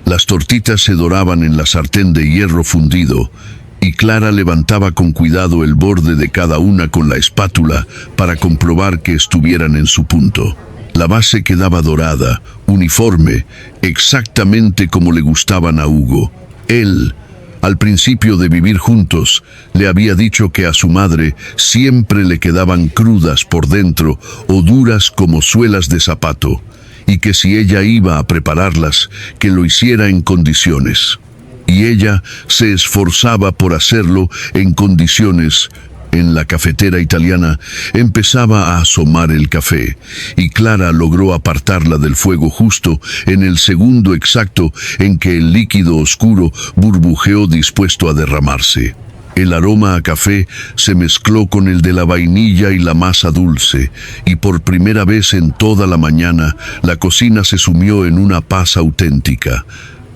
Las tortitas se doraban en la sartén de hierro fundido, y Clara levantaba con cuidado el borde de cada una con la espátula para comprobar que estuvieran en su punto. La base quedaba dorada, uniforme, exactamente como le gustaban a Hugo. Él, al principio de vivir juntos, le había dicho que a su madre siempre le quedaban crudas por dentro o duras como suelas de zapato, y que si ella iba a prepararlas, que lo hiciera en condiciones. Y ella se esforzaba por hacerlo en condiciones. En la cafetera italiana empezaba a asomar el café, y Clara logró apartarla del fuego justo en el segundo exacto en que el líquido oscuro burbujeó dispuesto a derramarse. El aroma a café se mezcló con el de la vainilla y la masa dulce, y por primera vez en toda la mañana la cocina se sumió en una paz auténtica.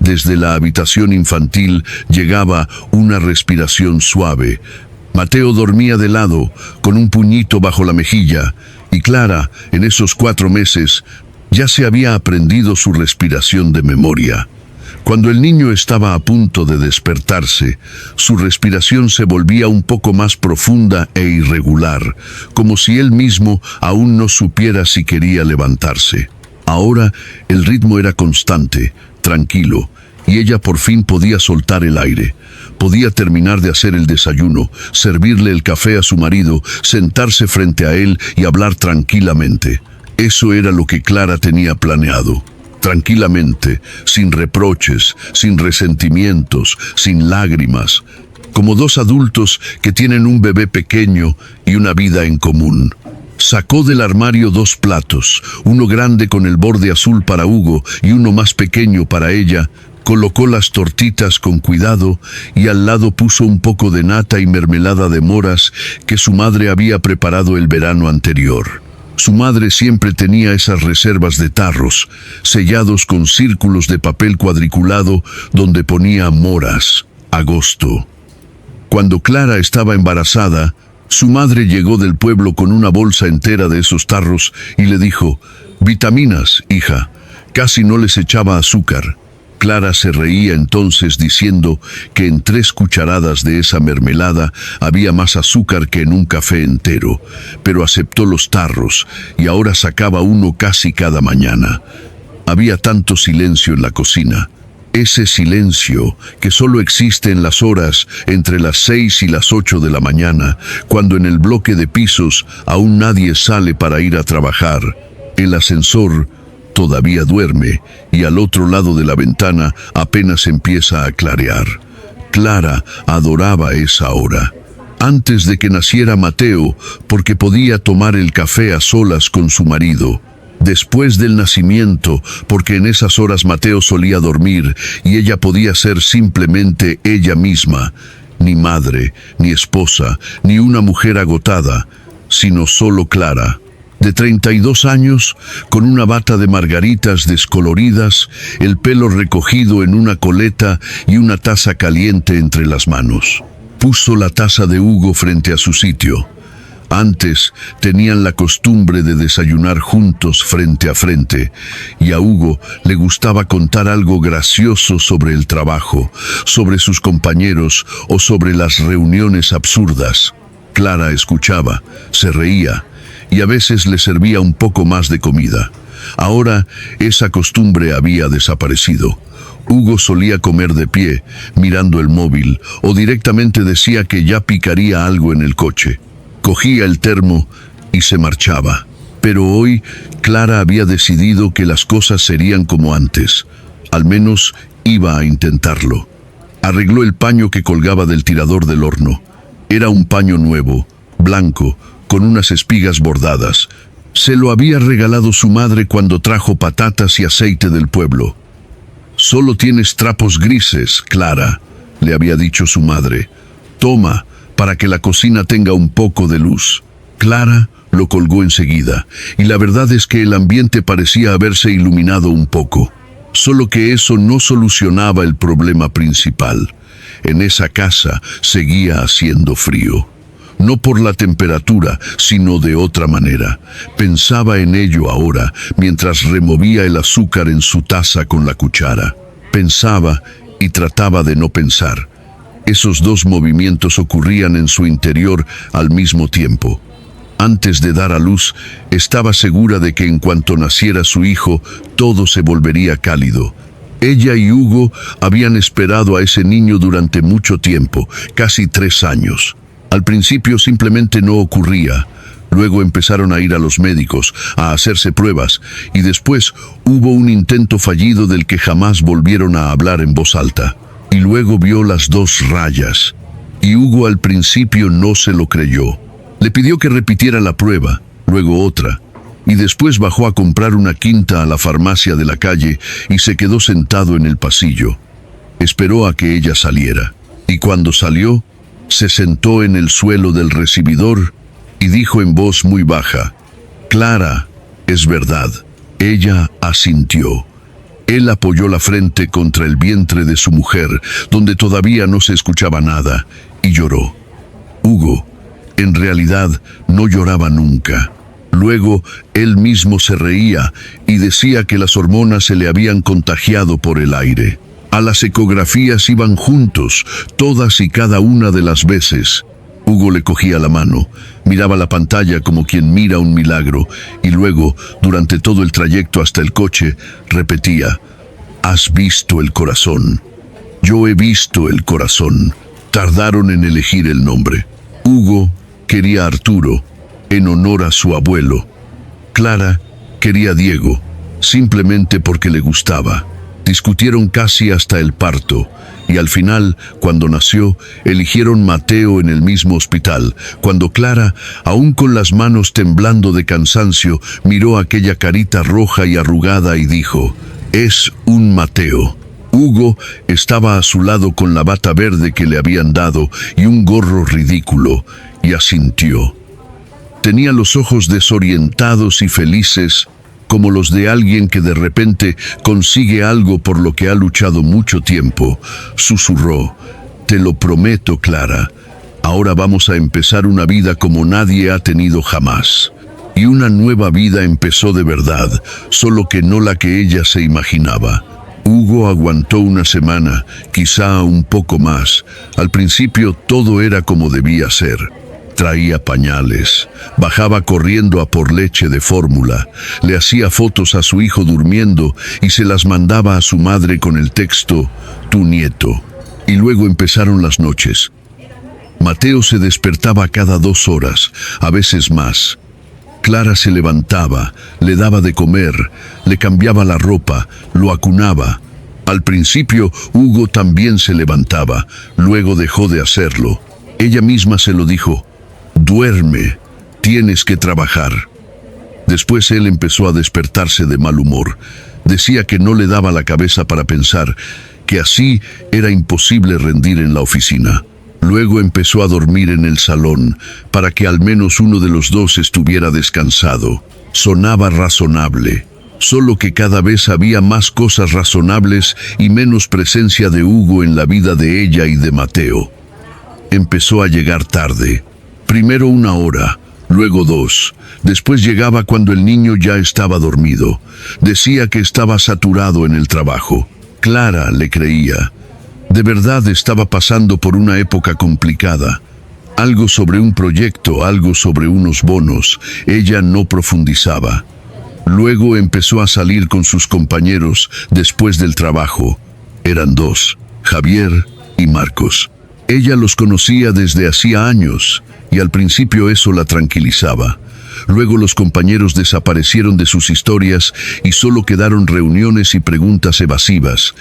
Desde la habitación infantil llegaba una respiración suave. Mateo dormía de lado, con un puñito bajo la mejilla, y Clara, en esos 4 meses, ya se había aprendido su respiración de memoria. Cuando el niño estaba a punto de despertarse, su respiración se volvía un poco más profunda e irregular, como si él mismo aún no supiera si quería levantarse. Ahora el ritmo era constante, tranquilo, y ella por fin podía soltar el aire. Podía terminar de hacer el desayuno, servirle el café a su marido, sentarse frente a él y hablar tranquilamente. Eso era lo que Clara tenía planeado. Tranquilamente, sin reproches, sin resentimientos, sin lágrimas, como 2 adultos que tienen un bebé pequeño y una vida en común. Sacó del armario 2 platos, uno grande con el borde azul para Hugo y uno más pequeño para ella. Colocó las tortitas con cuidado y al lado puso un poco de nata y mermelada de moras que su madre había preparado el verano anterior. Su madre siempre tenía esas reservas de tarros, sellados con círculos de papel cuadriculado donde ponía moras, agosto. Cuando Clara estaba embarazada, su madre llegó del pueblo con una bolsa entera de esos tarros y le dijo: «Vitaminas, hija». Casi no les echaba azúcar. Clara se reía entonces diciendo que en 3 cucharadas de esa mermelada había más azúcar que en un café entero, pero aceptó los tarros y ahora sacaba uno casi cada mañana. Había tanto silencio en la cocina, ese silencio que solo existe en las horas entre las 6 y las 8 de la mañana, cuando en el bloque de pisos aún nadie sale para ir a trabajar. El ascensor todavía duerme y al otro lado de la ventana apenas empieza a clarear. Clara adoraba esa hora. Antes de que naciera Mateo, porque podía tomar el café a solas con su marido. Después del nacimiento, porque en esas horas Mateo solía dormir y ella podía ser simplemente ella misma. Ni madre, ni esposa, ni una mujer agotada, sino solo Clara. De 32 años, con una bata de margaritas descoloridas, el pelo recogido en una coleta y una taza caliente entre las manos. Puso la taza de Hugo frente a su sitio. Antes tenían la costumbre de desayunar juntos frente a frente, y a Hugo le gustaba contar algo gracioso sobre el trabajo, sobre sus compañeros o sobre las reuniones absurdas. Clara escuchaba, se reía, y a veces le servía un poco más de comida. Ahora esa costumbre había desaparecido. Hugo solía comer de pie, mirando el móvil, o directamente decía que ya picaría algo en el coche. Cogía el termo y se marchaba. Pero hoy Clara había decidido que las cosas serían como antes. Al menos iba a intentarlo. Arregló el paño que colgaba del tirador del horno. Era un paño nuevo, blanco, con unas espigas bordadas. Se lo había regalado su madre cuando trajo patatas y aceite del pueblo. «Solo tienes trapos grises, Clara», le había dicho su madre. «Toma, para que la cocina tenga un poco de luz». Clara lo colgó enseguida, y la verdad es que el ambiente parecía haberse iluminado un poco. Solo que eso no solucionaba el problema principal. En esa casa seguía haciendo frío. No por la temperatura, sino de otra manera. Pensaba en ello ahora, mientras removía el azúcar en su taza con la cuchara. Pensaba y trataba de no pensar. Esos dos movimientos ocurrían en su interior al mismo tiempo. Antes de dar a luz, estaba segura de que en cuanto naciera su hijo, todo se volvería cálido. Ella y Hugo habían esperado a ese niño durante mucho tiempo, casi 3 años. Al principio simplemente no ocurría. Luego empezaron a ir a los médicos, a hacerse pruebas, y después hubo un intento fallido del que jamás volvieron a hablar en voz alta. Y luego vio las 2 rayas. Y Hugo al principio no se lo creyó. Le pidió que repitiera la prueba, luego otra, y después bajó a comprar una quinta a la farmacia de la calle y se quedó sentado en el pasillo. Esperó a que ella saliera, y cuando salió, se sentó en el suelo del recibidor y dijo en voz muy baja: «Clara, es verdad». Ella asintió. Él apoyó la frente contra el vientre de su mujer, donde todavía no se escuchaba nada, y lloró. Hugo, en realidad, no lloraba nunca. Luego, él mismo se reía y decía que las hormonas se le habían contagiado por el aire. A las ecografías iban juntos, todas y cada una de las veces. Hugo le cogía la mano, miraba la pantalla como quien mira un milagro, y luego, durante todo el trayecto hasta el coche, repetía: «¿Has visto el corazón? Yo he visto el corazón». Tardaron en elegir el nombre. Hugo quería Arturo, en honor a su abuelo. Clara quería Diego, simplemente porque le gustaba. Discutieron casi hasta el parto, y al final, cuando nació, eligieron Mateo en el mismo hospital, cuando Clara, aún con las manos temblando de cansancio, miró aquella carita roja y arrugada y dijo: «Es un Mateo». Hugo estaba a su lado con la bata verde que le habían dado y un gorro ridículo, y asintió. Tenía los ojos desorientados y felices, como los de alguien que de repente consigue algo por lo que ha luchado mucho tiempo. Susurró: «Te lo prometo, Clara. Ahora vamos a empezar una vida como nadie ha tenido jamás». Y una nueva vida empezó de verdad, solo que no la que ella se imaginaba. Hugo aguantó una semana, quizá un poco más. Al principio todo era como debía ser. Traía pañales, bajaba corriendo a por leche de fórmula, le hacía fotos a su hijo durmiendo y se las mandaba a su madre con el texto: «Tu nieto». Y luego empezaron las noches. Mateo se despertaba cada 2 horas, a veces más. Clara se levantaba, le daba de comer, le cambiaba la ropa, lo acunaba. Al principio, Hugo también se levantaba, luego dejó de hacerlo. Ella misma se lo dijo: «Duerme, tienes que trabajar». Después él empezó a despertarse de mal humor. Decía que no le daba la cabeza para pensar, que así era imposible rendir en la oficina. Luego empezó a dormir en el salón, para que al menos uno de los dos estuviera descansado. Sonaba razonable, solo que cada vez había más cosas razonables y menos presencia de Hugo en la vida de ella y de Mateo. Empezó a llegar tarde. Primero 1 hora, luego 2. Después llegaba cuando el niño ya estaba dormido. Decía que estaba saturado en el trabajo. Clara le creía. De verdad estaba pasando por una época complicada. Algo sobre un proyecto, algo sobre unos bonos. Ella no profundizaba. Luego empezó a salir con sus compañeros después del trabajo. Eran 2, Javier y Marcos. Ella los conocía desde hacía años y al principio eso la tranquilizaba. Luego los compañeros desaparecieron de sus historias y solo quedaron reuniones y preguntas evasivas.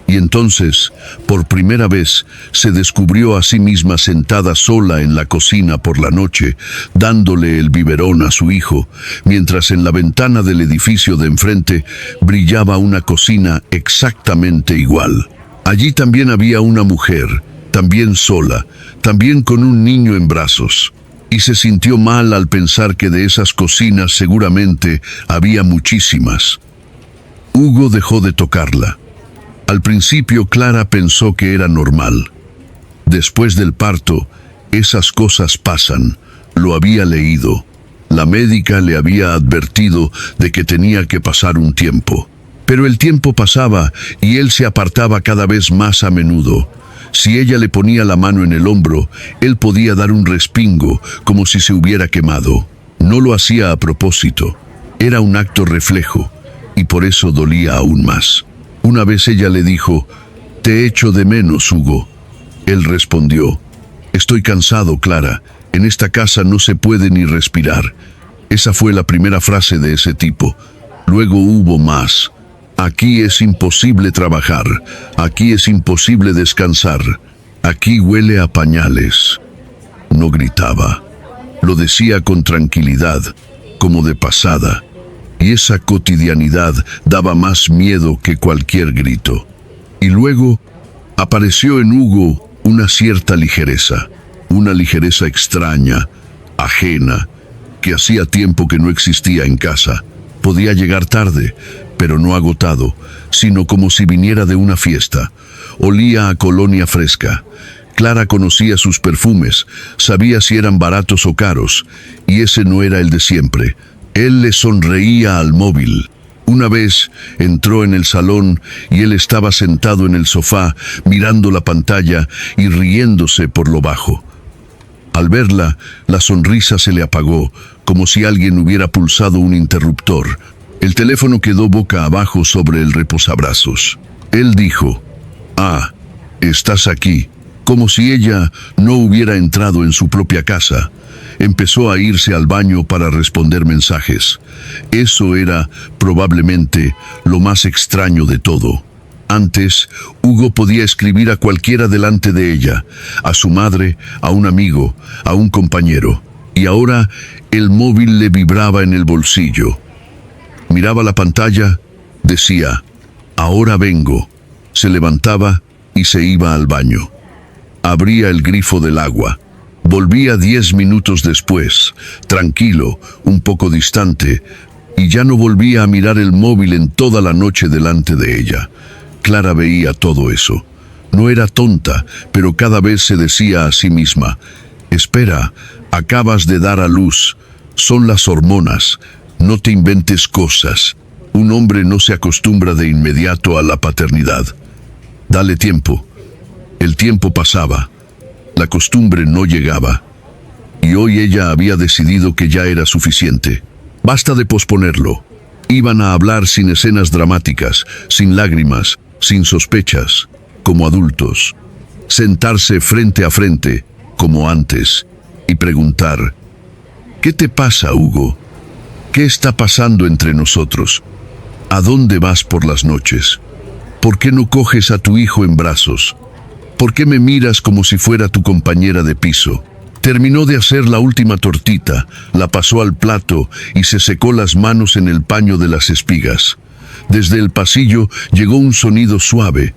Y entonces, por primera vez, se descubrió a sí misma sentada sola en la cocina por la noche, dándole el biberón a su hijo, mientras en la ventana del edificio de enfrente brillaba una cocina exactamente igual. Allí también había una mujer, también sola, también con un niño en brazos. Y se sintió mal al pensar que de esas cocinas seguramente había muchísimas. Hugo dejó de tocarla. Al principio Clara pensó que era normal. Después del parto, esas cosas pasan. Lo había leído. La médica le había advertido de que tenía que pasar un tiempo. Pero el tiempo pasaba y él se apartaba cada vez más a menudo. Si ella le ponía la mano en el hombro, él podía dar un respingo como si se hubiera quemado. No lo hacía a propósito. Era un acto reflejo y por eso dolía aún más. Una vez ella le dijo: «Te echo de menos, Hugo». Él respondió: «Estoy cansado, Clara. En esta casa no se puede ni respirar». Esa fue la primera frase de ese tipo. Luego hubo más. «Aquí es imposible trabajar. Aquí es imposible descansar. Aquí huele a pañales». No gritaba. Lo decía con tranquilidad, como de pasada. Y esa cotidianidad daba más miedo que cualquier grito. Y luego apareció en Hugo una cierta ligereza. Una ligereza extraña, ajena, que hacía tiempo que no existía en casa. Podía llegar tarde, pero no agotado, sino como si viniera de una fiesta. Olía a colonia fresca. Clara conocía sus perfumes, sabía si eran baratos o caros, y ese no era el de siempre. Él le sonreía al móvil. Una vez entró en el salón y él estaba sentado en el sofá, mirando la pantalla y riéndose por lo bajo. Al verla, la sonrisa se le apagó, como si alguien hubiera pulsado un interruptor. El teléfono quedó boca abajo sobre el reposabrazos. Él dijo: «Ah, estás aquí», como si ella no hubiera entrado en su propia casa. Empezó a irse al baño para responder mensajes. Eso era, probablemente, lo más extraño de todo. Antes, Hugo podía escribir a cualquiera delante de ella, a su madre, a un amigo, a un compañero. Y ahora, el móvil le vibraba en el bolsillo. Miraba la pantalla, decía: «Ahora vengo». Se levantaba y se iba al baño. Abría el grifo del agua. Volvía 10 minutos después, tranquilo, un poco distante, y ya no volvía a mirar el móvil en toda la noche delante de ella. Clara veía todo eso. No era tonta, pero cada vez se decía a sí misma: «Espera, acabas de dar a luz. Son las hormonas. No te inventes cosas. Un hombre no se acostumbra de inmediato a la paternidad. Dale tiempo». El tiempo pasaba. La costumbre no llegaba. Y hoy ella había decidido que ya era suficiente. Basta de posponerlo. Iban a hablar sin escenas dramáticas, sin lágrimas, sin sospechas, como adultos. Sentarse frente a frente, como antes, y preguntar: «¿Qué te pasa, Hugo? ¿Qué está pasando entre nosotros? ¿A dónde vas por las noches? ¿Por qué no coges a tu hijo en brazos? ¿Por qué me miras como si fuera tu compañera de piso?». Terminó de hacer la última tortita, la pasó al plato y se secó las manos en el paño de las espigas. Desde el pasillo llegó un sonido suave.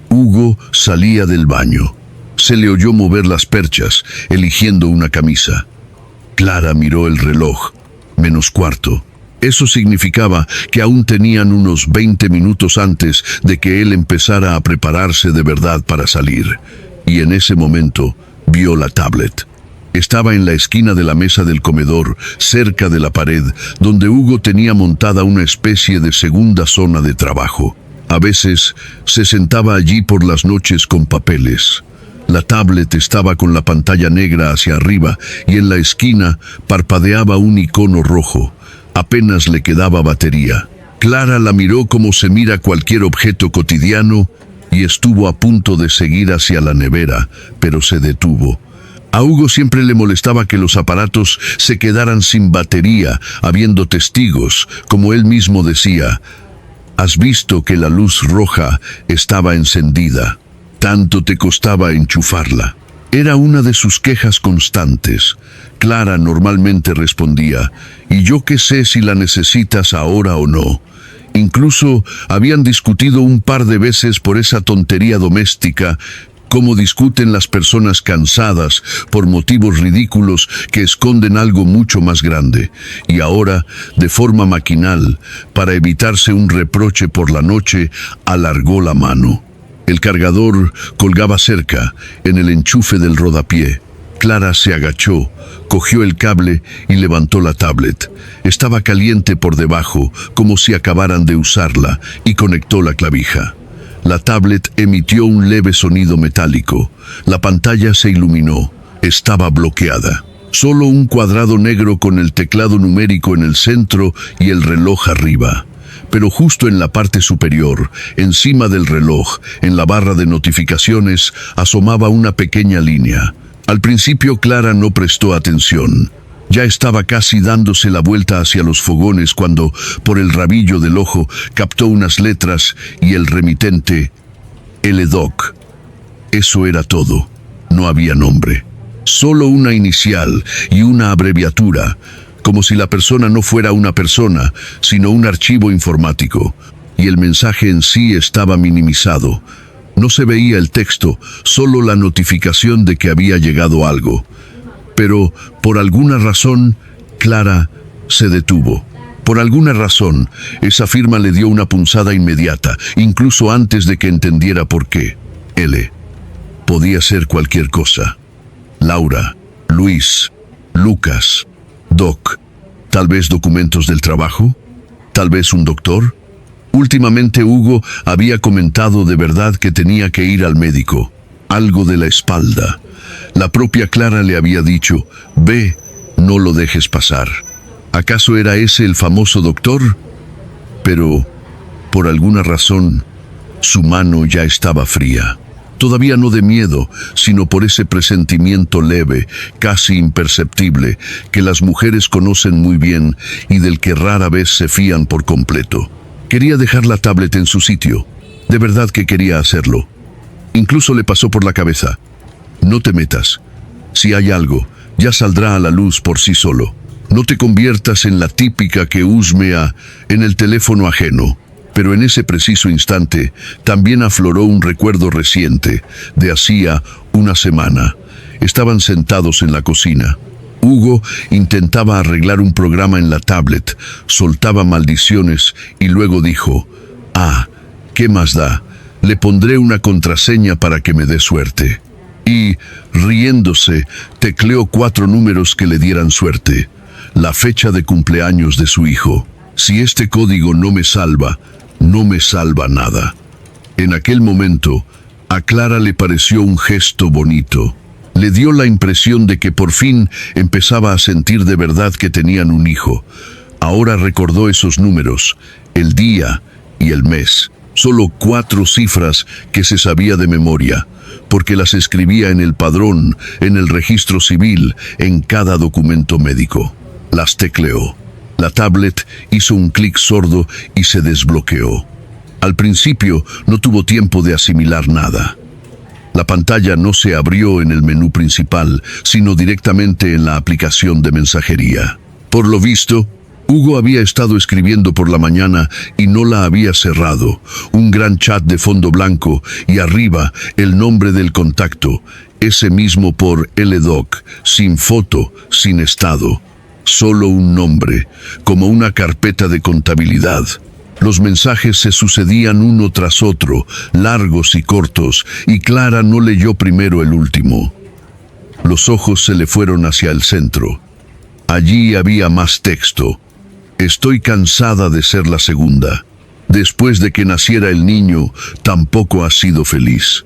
Hugo salía del baño. Se le oyó mover las perchas, eligiendo una camisa. Clara miró el reloj. -4. Eso significaba que aún tenían unos 20 minutos antes de que él empezara a prepararse de verdad para salir. Y en ese momento vio la tablet. Estaba en la esquina de la mesa del comedor, cerca de la pared, donde Hugo tenía montada una especie de segunda zona de trabajo. A veces se sentaba allí por las noches con papeles. La tablet estaba con la pantalla negra hacia arriba y en la esquina parpadeaba un icono rojo. Apenas le quedaba batería. Clara la miró como se mira cualquier objeto cotidiano y estuvo a punto de seguir hacia la nevera, pero se detuvo. A Hugo siempre le molestaba que los aparatos se quedaran sin batería, habiendo testigos, como él mismo decía: «Has visto que la luz roja estaba encendida. Tanto te costaba enchufarla». Era una de sus quejas constantes. Clara normalmente respondía: «¿Y yo qué sé si la necesitas ahora o no?». Incluso habían discutido un par de veces por esa tontería doméstica, como discuten las personas cansadas por motivos ridículos que esconden algo mucho más grande. Y ahora, de forma maquinal, para evitarse un reproche por la noche, alargó la mano. El cargador colgaba cerca, en el enchufe del rodapié. Clara se agachó, cogió el cable y levantó la tablet. Estaba caliente por debajo, como si acabaran de usarla, y conectó la clavija. La tablet emitió un leve sonido metálico. La pantalla se iluminó. Estaba bloqueada. Solo un cuadrado negro con el teclado numérico en el centro y el reloj arriba. Pero justo en la parte superior, encima del reloj, en la barra de notificaciones, asomaba una pequeña línea. Al principio Clara no prestó atención. Ya estaba casi dándose la vuelta hacia los fogones cuando, por el rabillo del ojo, captó unas letras y el remitente, LDoc. Eso era todo. No había nombre. Solo una inicial y una abreviatura, como si la persona no fuera una persona, sino un archivo informático. Y el mensaje en sí estaba minimizado. No se veía el texto, solo la notificación de que había llegado algo. Pero, por alguna razón, Clara se detuvo. Por alguna razón, esa firma le dio una punzada inmediata, incluso antes de que entendiera por qué. L. Podía ser cualquier cosa. Laura, Luis, Lucas, Doc. Tal vez documentos del trabajo. Tal vez un doctor. Últimamente Hugo había comentado de verdad que tenía que ir al médico. Algo de la espalda. La propia Clara le había dicho, ve, no lo dejes pasar. ¿Acaso era ese el famoso doctor? Pero, por alguna razón, su mano ya estaba fría. Todavía no de miedo, sino por ese presentimiento leve, casi imperceptible, que las mujeres conocen muy bien y del que rara vez se fían por completo. Quería dejar la tablet en su sitio. De verdad que quería hacerlo. Incluso le pasó por la cabeza. No te metas. Si hay algo, ya saldrá a la luz por sí solo. No te conviertas en la típica que husmea en el teléfono ajeno. Pero en ese preciso instante también afloró un recuerdo reciente, de hacía una semana. Estaban sentados en la cocina. Hugo intentaba arreglar un programa en la tablet, soltaba maldiciones y luego dijo, ¿qué más da? Le pondré una contraseña para que me dé suerte. Y, riéndose, tecleó 4 números que le dieran suerte. La fecha de cumpleaños de su hijo. Si este código no me salva, no me salva nada. En aquel momento, a Clara le pareció un gesto bonito. Le dio la impresión de que por fin empezaba a sentir de verdad que tenían un hijo. Ahora recordó esos números, el día y el mes. Solo 4 cifras que se sabía de memoria, porque las escribía en el padrón, en el registro civil, en cada documento médico. Las tecleó. La tablet hizo un clic sordo y se desbloqueó. Al principio no tuvo tiempo de asimilar nada. La pantalla no se abrió en el menú principal, sino directamente en la aplicación de mensajería. Por lo visto, Hugo había estado escribiendo por la mañana y no la había cerrado. Un gran chat de fondo blanco y arriba el nombre del contacto, ese mismo por LDoc, sin foto, sin estado. Solo un nombre, como una carpeta de contabilidad. Los mensajes se sucedían uno tras otro, largos y cortos, y Clara no leyó primero el último. Los ojos se le fueron hacia el centro. Allí había más texto. Estoy cansada de ser la segunda. Después de que naciera el niño, tampoco has sido feliz.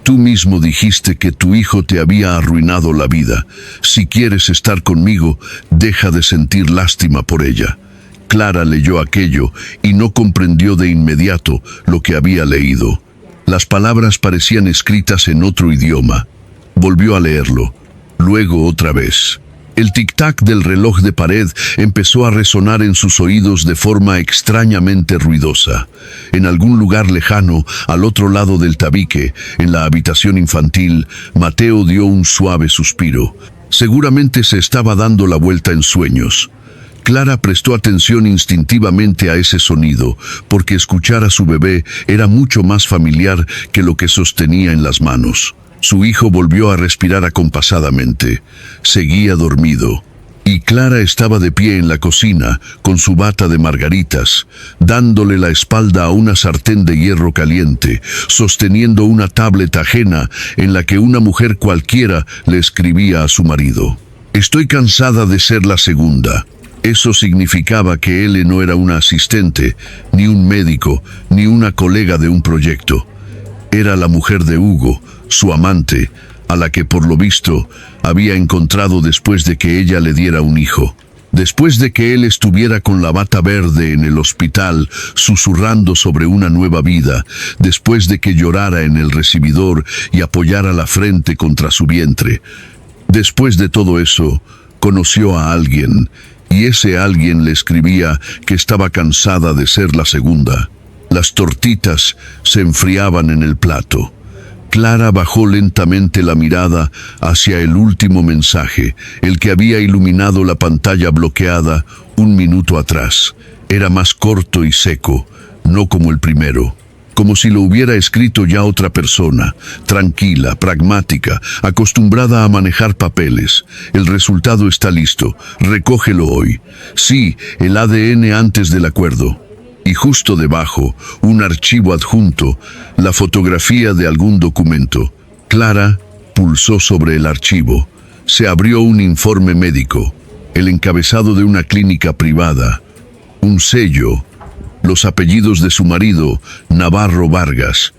Tú mismo dijiste que tu hijo te había arruinado la vida. Si quieres estar conmigo, deja de sentir lástima por ella. Clara leyó aquello y no comprendió de inmediato lo que había leído. Las palabras parecían escritas en otro idioma. Volvió a leerlo, luego otra vez. El tic-tac del reloj de pared empezó a resonar en sus oídos de forma extrañamente ruidosa. En algún lugar lejano, al otro lado del tabique, en la habitación infantil, Mateo dio un suave suspiro. Seguramente se estaba dando la vuelta en sueños. Clara prestó atención instintivamente a ese sonido, porque escuchar a su bebé era mucho más familiar que lo que sostenía en las manos. Su hijo volvió a respirar acompasadamente. Seguía dormido. Y Clara estaba de pie en la cocina, con su bata de margaritas, dándole la espalda a una sartén de hierro caliente, sosteniendo una tablet ajena en la que una mujer cualquiera le escribía a su marido: «Estoy cansada de ser la segunda». Eso significaba que él no era una asistente, ni un médico, ni una colega de un proyecto. Era la mujer de Hugo, su amante, a la que por lo visto había encontrado después de que ella le diera un hijo. Después de que él estuviera con la bata verde en el hospital, susurrando sobre una nueva vida, después de que llorara en el recibidor y apoyara la frente contra su vientre. Después de todo eso, conoció a alguien, y ese alguien le escribía que estaba cansada de ser la segunda. Las tortitas se enfriaban en el plato. Clara bajó lentamente la mirada hacia el último mensaje, el que había iluminado la pantalla bloqueada un minuto atrás. Era más corto y seco, no como el primero, como si lo hubiera escrito ya otra persona, tranquila, pragmática, acostumbrada a manejar papeles. El resultado está listo, recógelo hoy. Sí, el ADN antes del acuerdo. Y justo debajo, un archivo adjunto, la fotografía de algún documento. Clara pulsó sobre el archivo. Se abrió un informe médico, el encabezado de una clínica privada, un sello, los apellidos de su marido, Navarro Vargas,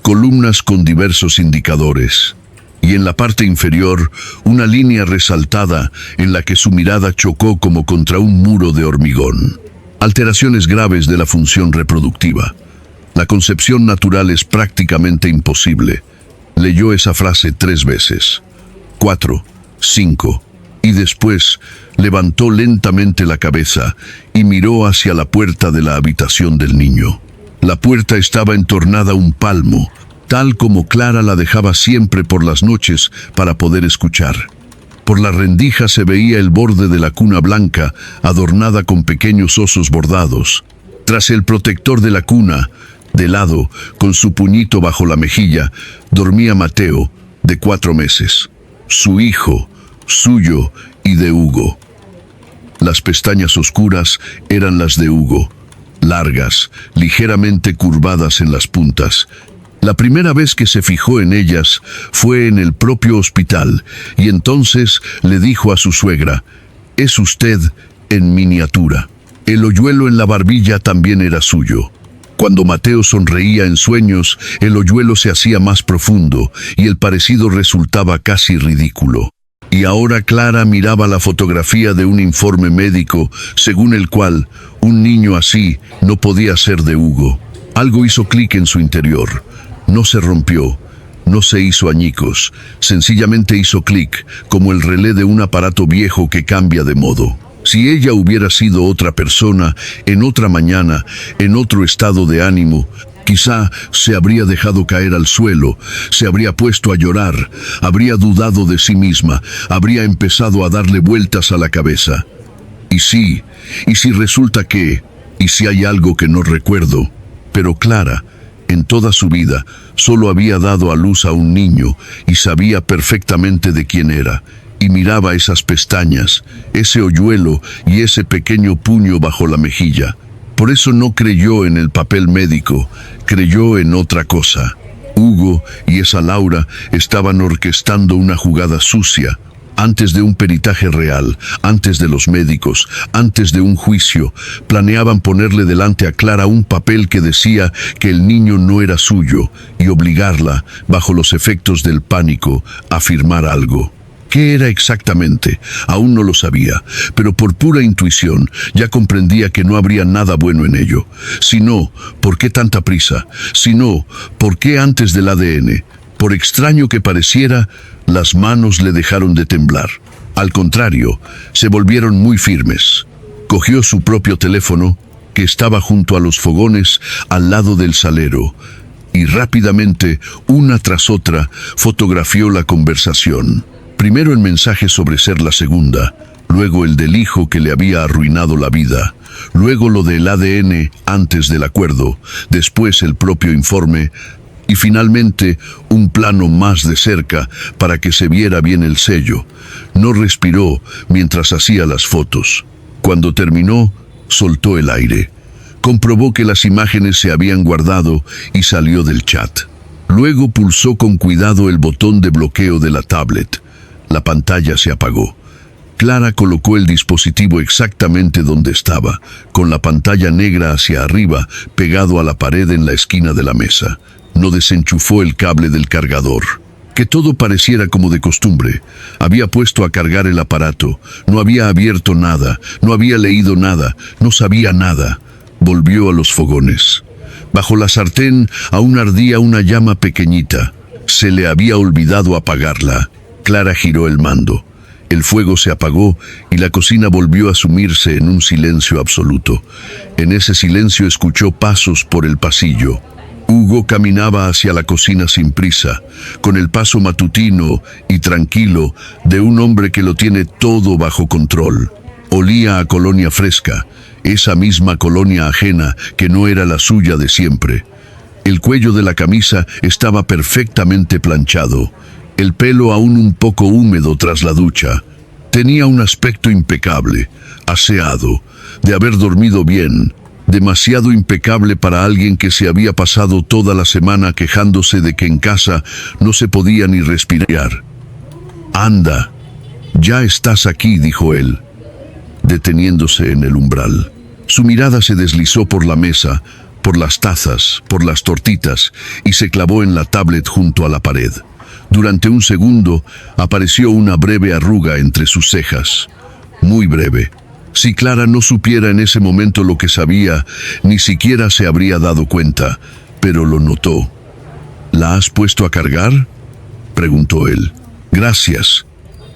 columnas con diversos indicadores, y en la parte inferior, una línea resaltada en la que su mirada chocó como contra un muro de hormigón. Alteraciones graves de la función reproductiva. La concepción natural es prácticamente imposible. Leyó esa frase 3 veces. 4, 5, y después levantó lentamente la cabeza y miró hacia la puerta de la habitación del niño. La puerta estaba entornada un palmo, tal como Clara la dejaba siempre por las noches para poder escuchar. Por la rendija se veía el borde de la cuna blanca, adornada con pequeños osos bordados. Tras el protector de la cuna, de lado, con su puñito bajo la mejilla, dormía Mateo, de 4 meses. Su hijo, suyo y de Hugo. Las pestañas oscuras eran las de Hugo, largas, ligeramente curvadas en las puntas. La primera vez que se fijó en ellas fue en el propio hospital, y entonces le dijo a su suegra: «Es usted en miniatura». El hoyuelo en la barbilla también era suyo. Cuando Mateo sonreía en sueños, el hoyuelo se hacía más profundo, y el parecido resultaba casi ridículo. Y ahora Clara miraba la fotografía de un informe médico, según el cual un niño así no podía ser de Hugo. Algo hizo clic en su interior. No se rompió, no se hizo añicos, sencillamente hizo clic, como el relé de un aparato viejo que cambia de modo. Si ella hubiera sido otra persona, en otra mañana, en otro estado de ánimo, quizá se habría dejado caer al suelo, se habría puesto a llorar, habría dudado de sí misma, habría empezado a darle vueltas a la cabeza. Y si resulta que, y si hay algo que no recuerdo, pero Clara, en toda su vida, solo había dado a luz a un niño y sabía perfectamente de quién era, y miraba esas pestañas, ese hoyuelo y ese pequeño puño bajo la mejilla. Por eso no creyó en el papel médico, creyó en otra cosa. Hugo y esa Laura estaban orquestando una jugada sucia. Antes de un peritaje real, antes de los médicos, antes de un juicio, planeaban ponerle delante a Clara un papel que decía que el niño no era suyo y obligarla, bajo los efectos del pánico, a firmar algo. ¿Qué era exactamente? Aún no lo sabía, pero por pura intuición ya comprendía que no habría nada bueno en ello. Si no, ¿por qué tanta prisa? Si no, ¿por qué antes del ADN? Por extraño que pareciera, las manos le dejaron de temblar. Al contrario, se volvieron muy firmes. Cogió su propio teléfono, que estaba junto a los fogones al lado del salero, y rápidamente, una tras otra, fotografió la conversación. Primero el mensaje sobre ser la segunda, luego el del hijo que le había arruinado la vida, luego lo del ADN antes del acuerdo, después el propio informe, y finalmente un plano más de cerca para que se viera bien el sello. No respiró mientras hacía las fotos. Cuando terminó, soltó el aire. Comprobó que las imágenes se habían guardado y salió del chat. Luego pulsó con cuidado el botón de bloqueo de la tablet. La pantalla se apagó. Clara colocó el dispositivo exactamente donde estaba, con la pantalla negra hacia arriba, pegado a la pared en la esquina de la mesa. No desenchufó el cable del cargador. Que todo pareciera como de costumbre. Había puesto a cargar el aparato, no había abierto nada, no había leído nada, no sabía nada. Volvió a los fogones. Bajo la sartén aún ardía una llama pequeñita. Se le había olvidado apagarla. Clara giró el mando. El fuego se apagó y la cocina volvió a sumirse en un silencio absoluto. En ese silencio escuchó pasos por el pasillo. Hugo caminaba hacia la cocina sin prisa, con el paso matutino y tranquilo de un hombre que lo tiene todo bajo control. Olía a colonia fresca, esa misma colonia ajena que no era la suya de siempre. El cuello de la camisa estaba perfectamente planchado, el pelo aún un poco húmedo tras la ducha. Tenía un aspecto impecable, aseado, de haber dormido bien, demasiado impecable para alguien que se había pasado toda la semana quejándose de que en casa no se podía ni respirar. «Anda, ya estás aquí», dijo él, deteniéndose en el umbral. Su mirada se deslizó por la mesa, por las tazas, por las tortitas, y se clavó en la tablet junto a la pared. Durante un segundo apareció una breve arruga entre sus cejas, muy breve. Si Clara no supiera en ese momento lo que sabía, ni siquiera se habría dado cuenta, pero lo notó. «¿La has puesto a cargar?», preguntó él. «Gracias.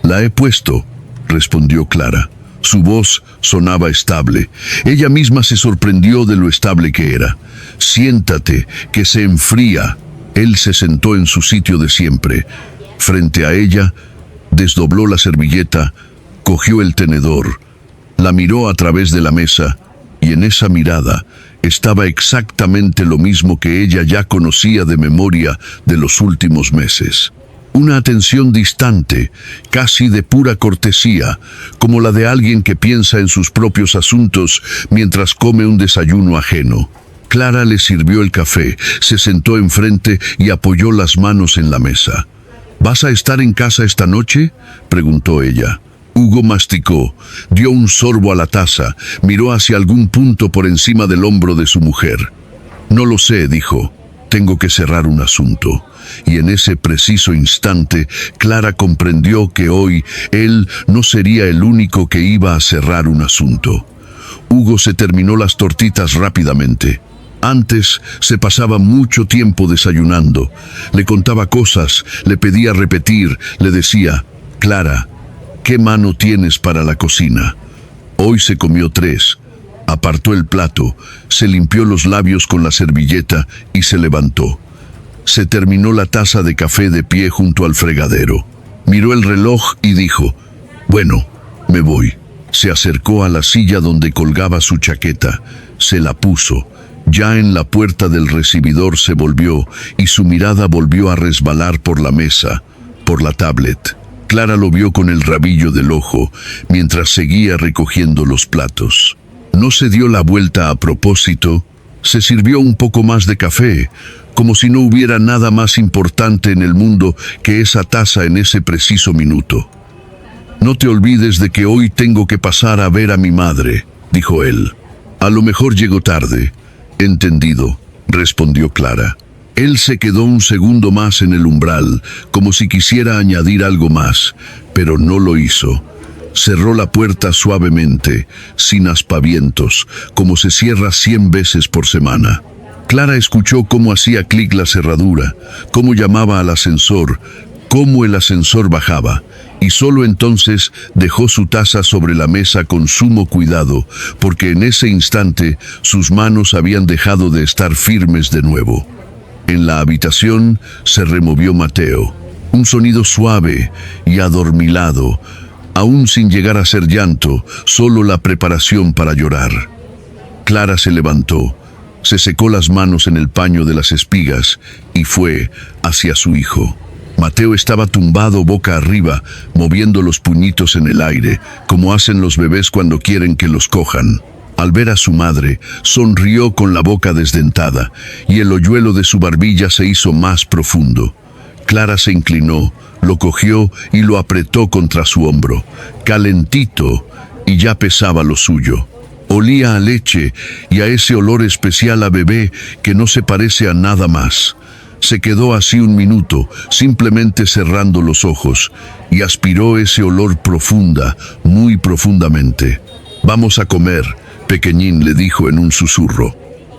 La he puesto», respondió Clara. Su voz sonaba estable. Ella misma se sorprendió de lo estable que era. «Siéntate, que se enfría». Él se sentó en su sitio de siempre. Frente a ella, desdobló la servilleta, cogió el tenedor, la miró a través de la mesa, y en esa mirada estaba exactamente lo mismo que ella ya conocía de memoria de los últimos meses. Una atención distante, casi de pura cortesía, como la de alguien que piensa en sus propios asuntos mientras come un desayuno ajeno. Clara le sirvió el café, se sentó enfrente y apoyó las manos en la mesa. «¿Vas a estar en casa esta noche?», preguntó ella. Hugo masticó, dio un sorbo a la taza, miró hacia algún punto por encima del hombro de su mujer. «No lo sé», dijo. «Tengo que cerrar un asunto». Y en ese preciso instante, Clara comprendió que hoy él no sería el único que iba a cerrar un asunto. Hugo se terminó las tortitas rápidamente. Antes se pasaba mucho tiempo desayunando. Le contaba cosas, le pedía repetir, le decía: «Clara, ¿qué mano tienes para la cocina?». Hoy se comió 3. Apartó el plato, se limpió los labios con la servilleta y se levantó. Se terminó la taza de café de pie junto al fregadero. Miró el reloj y dijo: «Bueno, me voy». Se acercó a la silla donde colgaba su chaqueta, se la puso. Ya en la puerta del recibidor se volvió y su mirada volvió a resbalar por la mesa, por la tablet. Clara lo vio con el rabillo del ojo mientras seguía recogiendo los platos. No se dio la vuelta a propósito, se sirvió un poco más de café, como si no hubiera nada más importante en el mundo que esa taza en ese preciso minuto. «No te olvides de que hoy tengo que pasar a ver a mi madre», dijo él. «A lo mejor llego tarde». «Entendido», respondió Clara. Él se quedó un segundo más en el umbral, como si quisiera añadir algo más, pero no lo hizo. Cerró la puerta suavemente, sin aspavientos, como se cierra 100 veces por semana. Clara escuchó cómo hacía clic la cerradura, cómo llamaba al ascensor, cómo el ascensor bajaba, y solo entonces dejó su taza sobre la mesa con sumo cuidado, porque en ese instante sus manos habían dejado de estar firmes de nuevo. En la habitación se removió Mateo, un sonido suave y adormilado, aún sin llegar a ser llanto, solo la preparación para llorar. Clara se levantó, Se secó las manos en el paño de las espigas y fue hacia su hijo. Mateo estaba tumbado boca arriba, moviendo los puñitos en el aire, como hacen los bebés cuando quieren que los cojan. Al ver a su madre, sonrió con la boca desdentada, y el hoyuelo de su barbilla se hizo más profundo. Clara se inclinó, lo cogió y lo apretó contra su hombro, calentito, y ya pesaba lo suyo. Olía a leche y a ese olor especial a bebé que no se parece a nada más. Se quedó así un minuto, simplemente cerrando los ojos, y aspiró ese olor profunda, muy profundamente. «Vamos a comer», pequeñín le dijo en un susurro.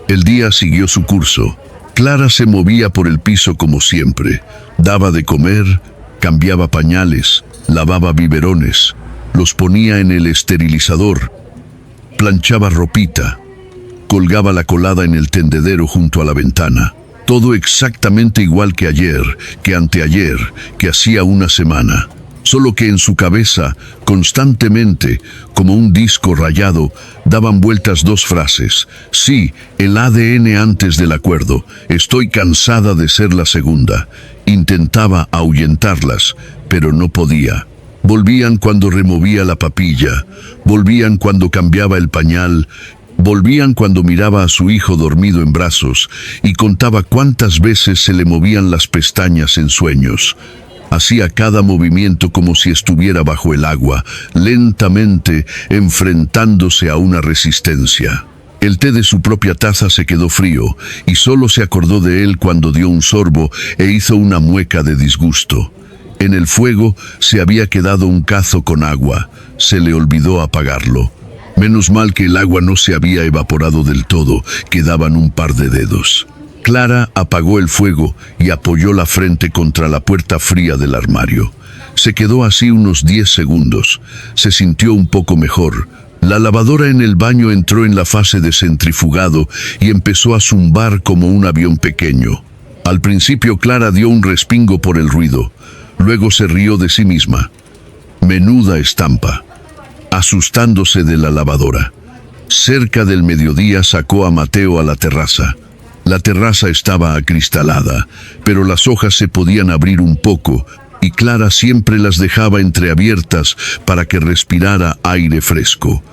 El día siguió su curso. Clara se movía por el piso como siempre. Daba de comer, cambiaba pañales, lavaba biberones, los ponía en el esterilizador, planchaba ropita, colgaba la colada en el tendedero junto a la ventana. Todo exactamente igual que ayer, que anteayer, que hacía una semana. Solo que en su cabeza, constantemente, como un disco rayado, daban vueltas dos frases. Sí, el ADN antes del acuerdo. Estoy cansada de ser la segunda. Intentaba ahuyentarlas, pero no podía. Volvían cuando removía la papilla, volvían cuando cambiaba el pañal, volvían cuando miraba a su hijo dormido en brazos y contaba cuántas veces se le movían las pestañas en sueños. Hacía cada movimiento como si estuviera bajo el agua, lentamente enfrentándose a una resistencia. El té de su propia taza se quedó frío y solo se acordó de él cuando dio un sorbo e hizo una mueca de disgusto. En el fuego se había quedado un cazo con agua, se le olvidó apagarlo. Menos mal que el agua no se había evaporado del todo, quedaban un par de dedos. Clara apagó el fuego y apoyó la frente contra la puerta fría del armario. Se quedó así unos 10 segundos. Se sintió un poco mejor. La lavadora en el baño entró en la fase de centrifugado y empezó a zumbar como un avión pequeño. Al principio Clara dio un respingo por el ruido. Luego se rió de sí misma. Menuda estampa. Asustándose de la lavadora. Cerca del mediodía sacó a Mateo a la terraza. La terraza estaba acristalada, pero las hojas se podían abrir un poco, y Clara siempre las dejaba entreabiertas para que respirara aire fresco.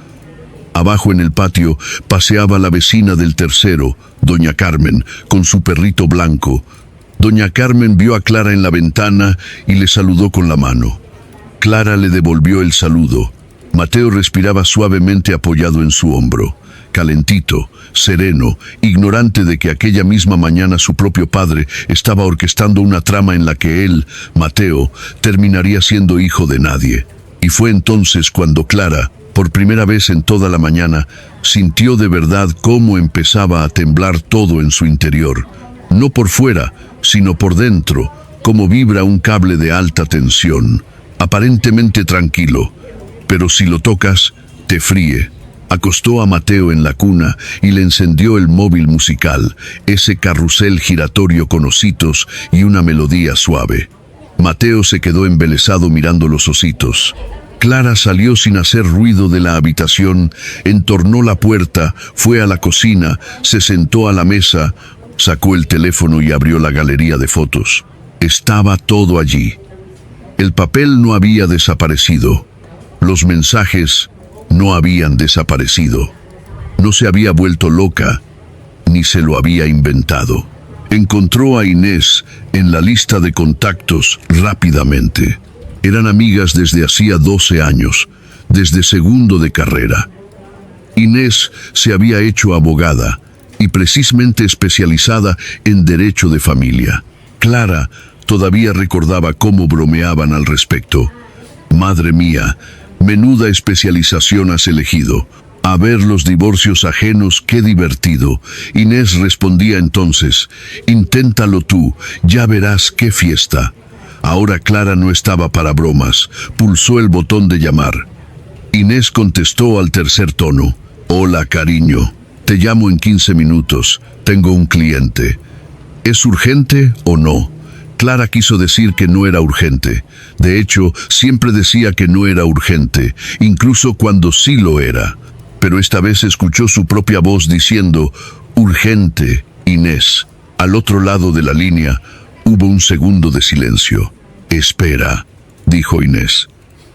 Abajo en el patio paseaba la vecina del tercero, doña Carmen, con su perrito blanco. Doña Carmen vio a Clara en la ventana y le saludó con la mano. Clara le devolvió el saludo. Mateo respiraba suavemente apoyado en su hombro, calentito, sereno, ignorante de que aquella misma mañana su propio padre estaba orquestando una trama en la que él, Mateo, terminaría siendo hijo de nadie. Y fue entonces cuando Clara, por primera vez en toda la mañana, sintió de verdad cómo empezaba a temblar todo en su interior. No por fuera, sino por dentro, como vibra un cable de alta tensión, aparentemente tranquilo, pero si lo tocas, te fríe. Acostó a Mateo en la cuna y le encendió el móvil musical, ese carrusel giratorio con ositos y una melodía suave. Mateo se quedó embelesado mirando los ositos. Clara salió sin hacer ruido de la habitación, entornó la puerta, fue a la cocina, se sentó a la mesa, sacó el teléfono y abrió la galería de fotos. Estaba todo allí. El papel no había desaparecido. Los mensajes no habían desaparecido. No se había vuelto loca, ni se lo había inventado. Encontró a Inés en la lista de contactos rápidamente. Eran amigas desde hacía 12 años, desde segundo de carrera. Inés se había hecho abogada y precisamente especializada en derecho de familia. Clara todavía recordaba cómo bromeaban al respecto. Madre mía, menuda especialización has elegido. A ver los divorcios ajenos, qué divertido. Inés respondía entonces, inténtalo tú, ya verás qué fiesta. Ahora Clara no estaba para bromas, pulsó el botón de llamar. Inés contestó al tercer tono. Hola, cariño, te llamo en 15 minutos, tengo un cliente. ¿Es urgente o no? Clara quiso decir que no era urgente. De hecho, siempre decía que no era urgente, incluso cuando sí lo era. Pero esta vez escuchó su propia voz diciendo, Urgente, Inés. Al otro lado de la línea hubo un segundo de silencio. Espera, dijo Inés.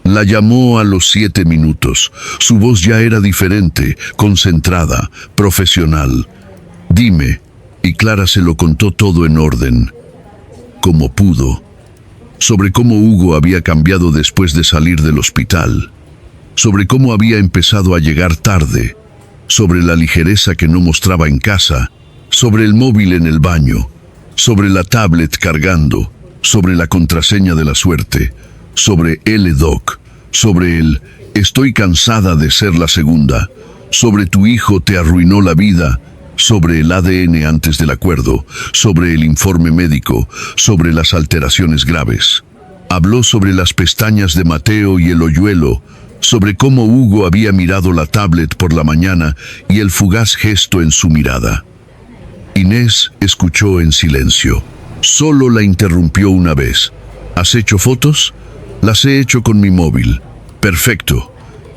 La llamó a los 7 minutos. Su voz ya era diferente, concentrada, profesional. Dime, y Clara se lo contó todo en orden, como pudo, sobre cómo Hugo había cambiado después de salir del hospital, sobre cómo había empezado a llegar tarde, sobre la ligereza que no mostraba en casa, sobre el móvil en el baño, sobre la tablet cargando, sobre la contraseña de la suerte, sobre el doc, sobre el estoy cansada de ser la segunda, sobre tu hijo te arruinó la vida, sobre el ADN antes del acuerdo, sobre el informe médico, sobre las alteraciones graves. Habló sobre las pestañas de Mateo y el hoyuelo, sobre cómo Hugo había mirado la tablet por la mañana y el fugaz gesto en su mirada. Inés escuchó en silencio. Solo la interrumpió una vez. ¿Has hecho fotos? Las he hecho con mi móvil. Perfecto.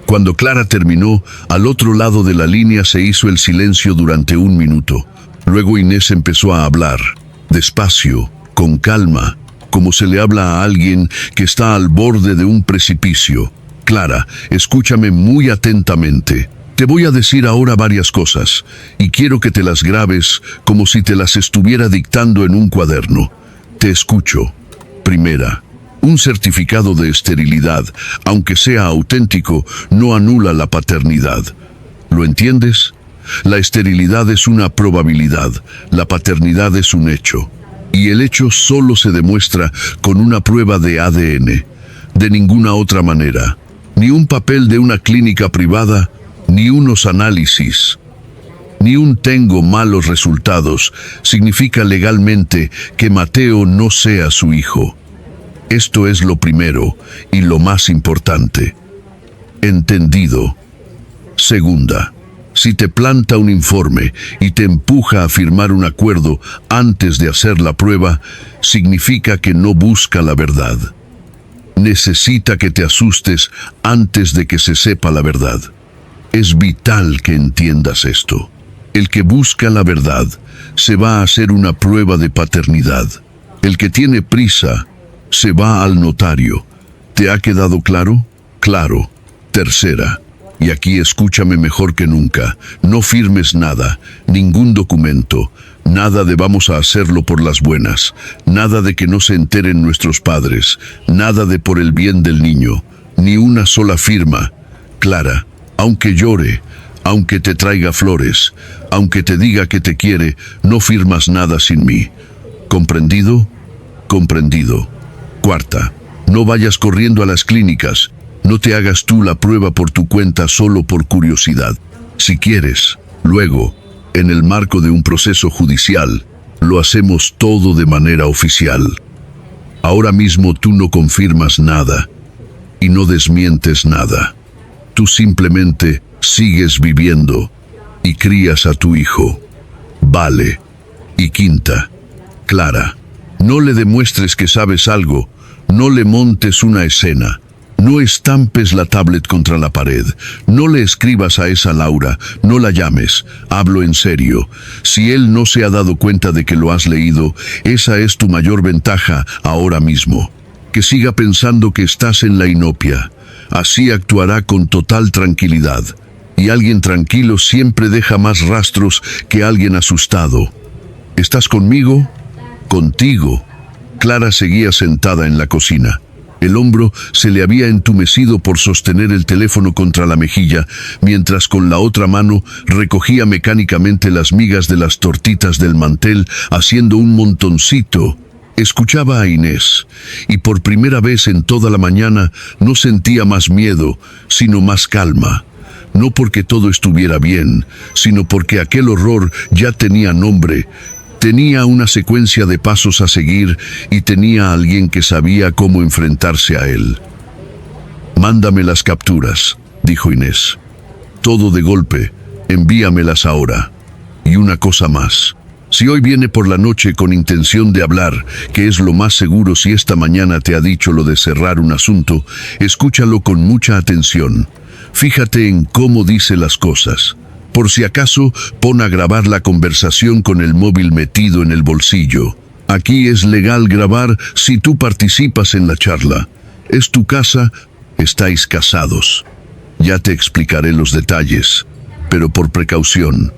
Cuando Clara terminó, al otro lado de la línea se hizo el silencio durante 1 minuto. Luego Inés empezó a hablar, despacio, con calma, como se le habla a alguien que está al borde de un precipicio. Clara, escúchame muy atentamente. Te voy a decir ahora varias cosas, y quiero que te las grabes como si te las estuviera dictando en un cuaderno. Te escucho. Primera, un certificado de esterilidad, aunque sea auténtico, no anula la paternidad. ¿Lo entiendes? La esterilidad es una probabilidad, la paternidad es un hecho. Y el hecho solo se demuestra con una prueba de ADN. De ninguna otra manera. Ni un papel de una clínica privada, ni unos análisis, ni un tengo malos resultados significa legalmente que Mateo no sea su hijo. Esto es lo primero y lo más importante. ¿Entendido? Segunda, si te planta un informe y te empuja a firmar un acuerdo antes de hacer la prueba, significa que no busca la verdad. Necesita que te asustes antes de que se sepa la verdad. Es vital que entiendas esto. El que busca la verdad se va a hacer una prueba de paternidad. El que tiene prisa se va al notario. ¿Te ha quedado claro? Claro. Tercera, y aquí escúchame mejor que nunca, no firmes nada, ningún documento, nada de vamos a hacerlo por las buenas, nada de que no se enteren nuestros padres, nada de por el bien del niño, ni una sola firma. Clara, aunque llore, aunque te traiga flores, aunque te diga que te quiere, no firmas nada sin mí. ¿Comprendido? Comprendido. Cuarta, no vayas corriendo a las clínicas, no te hagas tú la prueba por tu cuenta solo por curiosidad. Si quieres, luego, en el marco de un proceso judicial, lo hacemos todo de manera oficial. Ahora mismo tú no confirmas nada y no desmientes nada. Tú simplemente sigues viviendo y crías a tu hijo. Vale. Y quinta, Clara, no le demuestres que sabes algo, no le montes una escena. No estampes la tablet contra la pared, no le escribas a esa Laura, no la llames, hablo en serio. Si él no se ha dado cuenta de que lo has leído, esa es tu mayor ventaja ahora mismo. Que siga pensando que estás en la inopia, así actuará con total tranquilidad. Y alguien tranquilo siempre deja más rastros que alguien asustado. ¿Estás conmigo? Contigo. Clara seguía sentada en la cocina. El hombro se le había entumecido por sostener el teléfono contra la mejilla, mientras con la otra mano recogía mecánicamente las migas de las tortitas del mantel, haciendo un montoncito. Escuchaba a Inés, y por primera vez en toda la mañana no sentía más miedo, sino más calma. No porque todo estuviera bien, sino porque aquel horror ya tenía nombre. Tenía una secuencia de pasos a seguir y tenía a alguien que sabía cómo enfrentarse a él. «Mándame las capturas», dijo Inés. «Todo de golpe, envíamelas ahora. Y una cosa más. Si hoy viene por la noche con intención de hablar, que es lo más seguro si esta mañana te ha dicho lo de cerrar un asunto, escúchalo con mucha atención. Fíjate en cómo dice las cosas. Por si acaso, pon a grabar la conversación con el móvil metido en el bolsillo. Aquí es legal grabar si tú participas en la charla. Es tu casa, estáis casados. Ya te explicaré los detalles, pero por precaución,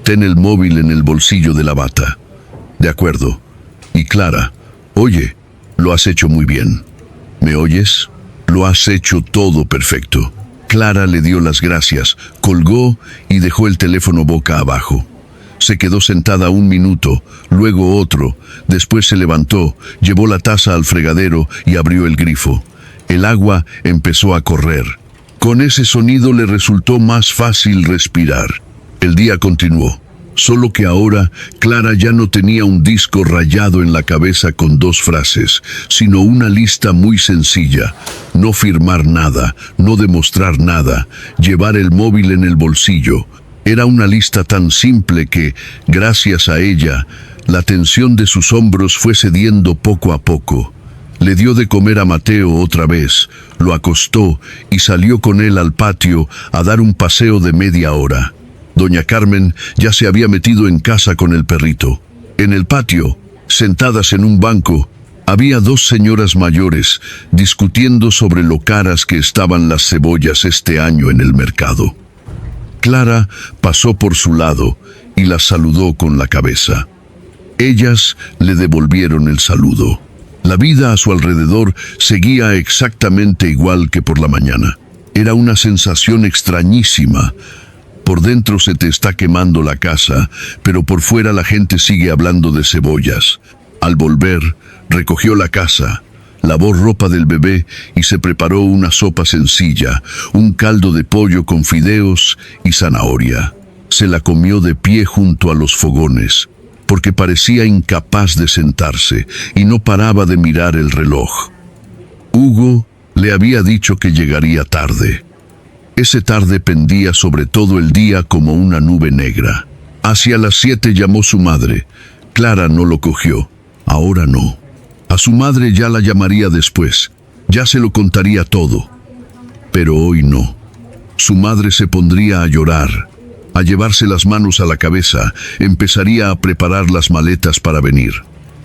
ten el móvil en el bolsillo de la bata. De acuerdo. Y Clara, oye, lo has hecho muy bien. ¿Me oyes? Lo has hecho todo perfecto. Clara le dio las gracias, colgó y dejó el teléfono boca abajo. Se quedó sentada un minuto, luego otro, después se levantó, llevó la taza al fregadero y abrió el grifo. El agua empezó a correr. Con ese sonido le resultó más fácil respirar. El día continuó, solo que ahora Clara ya no tenía un disco rayado en la cabeza con 2 frases, sino una lista muy sencilla: no firmar nada, no demostrar nada, llevar el móvil en el bolsillo. Era una lista tan simple que, gracias a ella, la tensión de sus hombros fue cediendo poco a poco. Le dio de comer a Mateo otra vez, lo acostó y salió con él al patio a dar un paseo de media hora. Doña Carmen ya se había metido en casa con el perrito. En el patio, sentadas en un banco, había 2 señoras mayores discutiendo sobre lo caras que estaban las cebollas este año en el mercado. Clara pasó por su lado y las saludó con la cabeza. Ellas le devolvieron el saludo. La vida a su alrededor seguía exactamente igual que por la mañana. Era una sensación extrañísima. Por dentro se te está quemando la casa, pero por fuera la gente sigue hablando de cebollas. Al volver, recogió la casa, lavó ropa del bebé y se preparó una sopa sencilla, un caldo de pollo con fideos y zanahoria. Se la comió de pie junto a los fogones, porque parecía incapaz de sentarse y no paraba de mirar el reloj. Hugo le había dicho que llegaría tarde. Ese tarde pendía sobre todo el día como una nube negra. Hacia las 7 llamó su madre. Clara no lo cogió. Ahora no. A su madre ya la llamaría después. Ya se lo contaría todo. Pero hoy no. Su madre se pondría a llorar, a llevarse las manos a la cabeza, empezaría a preparar las maletas para venir.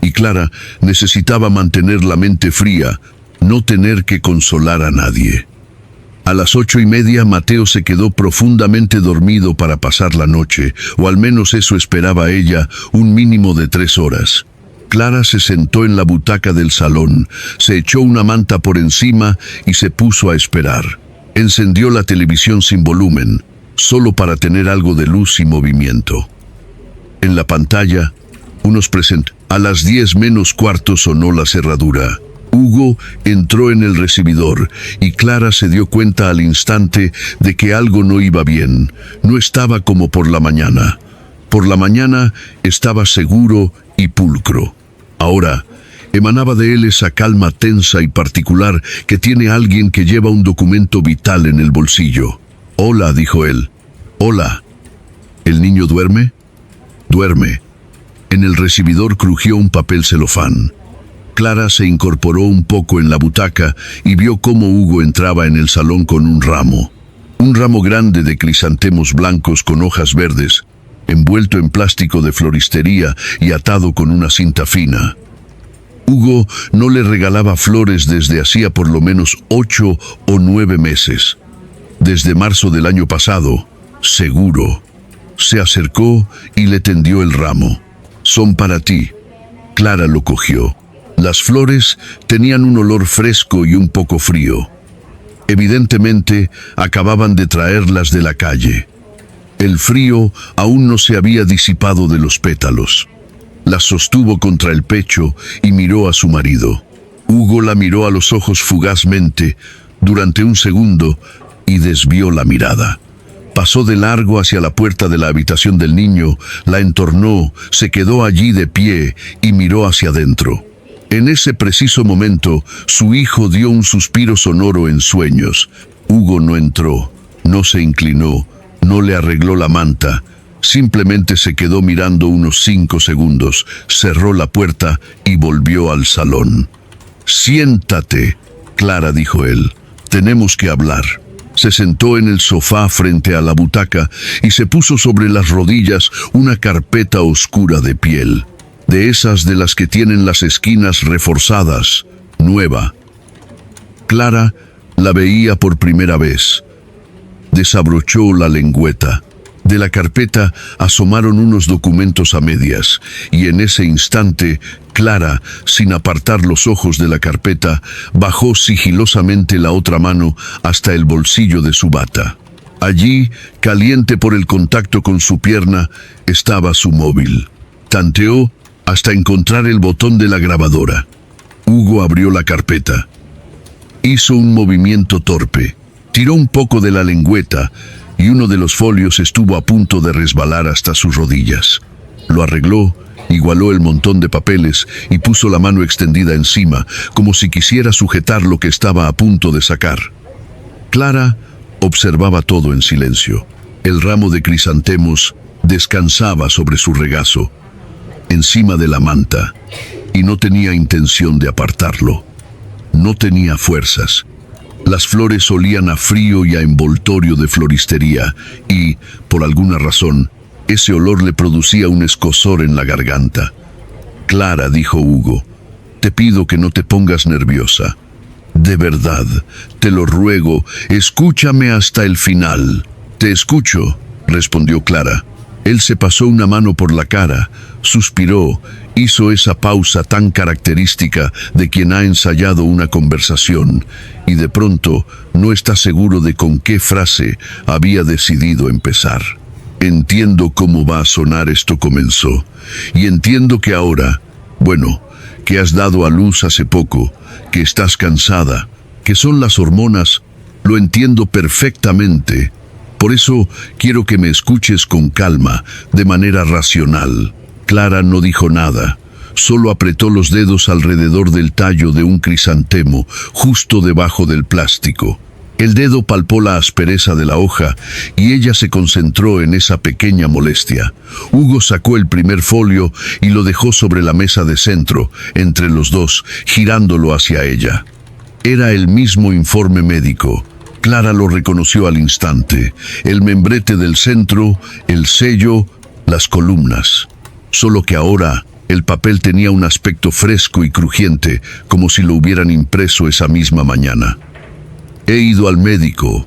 Y Clara necesitaba mantener la mente fría, no tener que consolar a nadie. A las 8:30 Mateo se quedó profundamente dormido para pasar la noche, o al menos eso esperaba ella, un mínimo de 3 horas. Clara se sentó en la butaca del salón, se echó una manta por encima y se puso a esperar. Encendió la televisión sin volumen, solo para tener algo de luz y movimiento. En la pantalla, a las 10:45 sonó la cerradura. Hugo entró en el recibidor y Clara se dio cuenta al instante de que algo no iba bien. No estaba como por la mañana. Por la mañana estaba seguro y pulcro. Ahora, emanaba de él esa calma tensa y particular que tiene alguien que lleva un documento vital en el bolsillo. «Hola», dijo él. «Hola». «¿El niño duerme?» «Duerme». En el recibidor crujió un papel celofán. Clara se incorporó un poco en la butaca y vio cómo Hugo entraba en el salón con un ramo grande de crisantemos blancos con hojas verdes, envuelto en plástico de floristería y atado con una cinta fina. Hugo no le regalaba flores desde hacía por lo menos 8 o 9 meses. Desde marzo del año pasado, seguro. Se acercó y le tendió el ramo. «Son para ti». Clara lo cogió. Las flores tenían un olor fresco y un poco frío. Evidentemente, acababan de traerlas de la calle. El frío aún no se había disipado de los pétalos. Las sostuvo contra el pecho y miró a su marido. Hugo la miró a los ojos fugazmente, durante un segundo, y desvió la mirada. Pasó de largo hacia la puerta de la habitación del niño, la entornó, se quedó allí de pie y miró hacia adentro. En ese preciso momento, su hijo dio un suspiro sonoro en sueños. Hugo no entró, no se inclinó, no le arregló la manta. Simplemente se quedó mirando unos 5 segundos, cerró la puerta y volvió al salón. «Siéntate», Clara, dijo él. «Tenemos que hablar». Se sentó en el sofá frente a la butaca y se puso sobre las rodillas una carpeta oscura de piel, de esas de las que tienen las esquinas reforzadas, nueva. Clara la veía por primera vez. Desabrochó la lengüeta. De la carpeta asomaron unos documentos a medias, y en ese instante, Clara, sin apartar los ojos de la carpeta, bajó sigilosamente la otra mano hasta el bolsillo de su bata. Allí, caliente por el contacto con su pierna, estaba su móvil. Tanteó hasta encontrar el botón de la grabadora. Hugo abrió la carpeta. Hizo un movimiento torpe. Tiró un poco de la lengüeta y uno de los folios estuvo a punto de resbalar hasta sus rodillas. Lo arregló, igualó el montón de papeles y puso la mano extendida encima, como si quisiera sujetar lo que estaba a punto de sacar. Clara observaba todo en silencio. El ramo de crisantemos descansaba sobre su regazo, encima de la manta, y no tenía intención de apartarlo. No tenía fuerzas. Las flores olían a frío y a envoltorio de floristería, y, por alguna razón, ese olor le producía un escozor en la garganta. «Clara», dijo Hugo, «te pido que no te pongas nerviosa. De verdad, te lo ruego, escúchame hasta el final». «Te escucho», respondió Clara. Él se pasó una mano por la cara, suspiró, hizo esa pausa tan característica de quien ha ensayado una conversación, y de pronto no está seguro de con qué frase había decidido empezar. «Entiendo cómo va a sonar esto», comenzó, «y entiendo que ahora, bueno, que has dado a luz hace poco, que estás cansada, que son las hormonas, lo entiendo perfectamente. Por eso quiero que me escuches con calma, de manera racional». Clara no dijo nada, solo apretó los dedos alrededor del tallo de un crisantemo, justo debajo del plástico. El dedo palpó la aspereza de la hoja y ella se concentró en esa pequeña molestia. Hugo sacó el primer folio y lo dejó sobre la mesa de centro, entre los dos, girándolo hacia ella. Era el mismo informe médico. Clara lo reconoció al instante. El membrete del centro, el sello, las columnas. Solo que ahora el papel tenía un aspecto fresco y crujiente, como si lo hubieran impreso esa misma mañana. «He ido al médico»,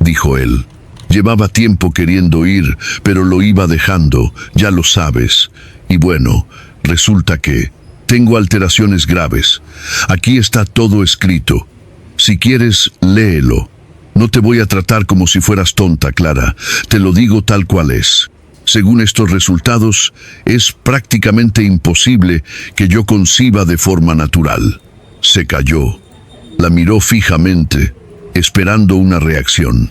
dijo él. «Llevaba tiempo queriendo ir, pero lo iba dejando, ya lo sabes. Y bueno, resulta que tengo alteraciones graves. Aquí está todo escrito. Si quieres, léelo. No te voy a tratar como si fueras tonta, Clara. Te lo digo tal cual es. Según estos resultados, es prácticamente imposible que yo conciba de forma natural». Se calló. La miró fijamente, esperando una reacción.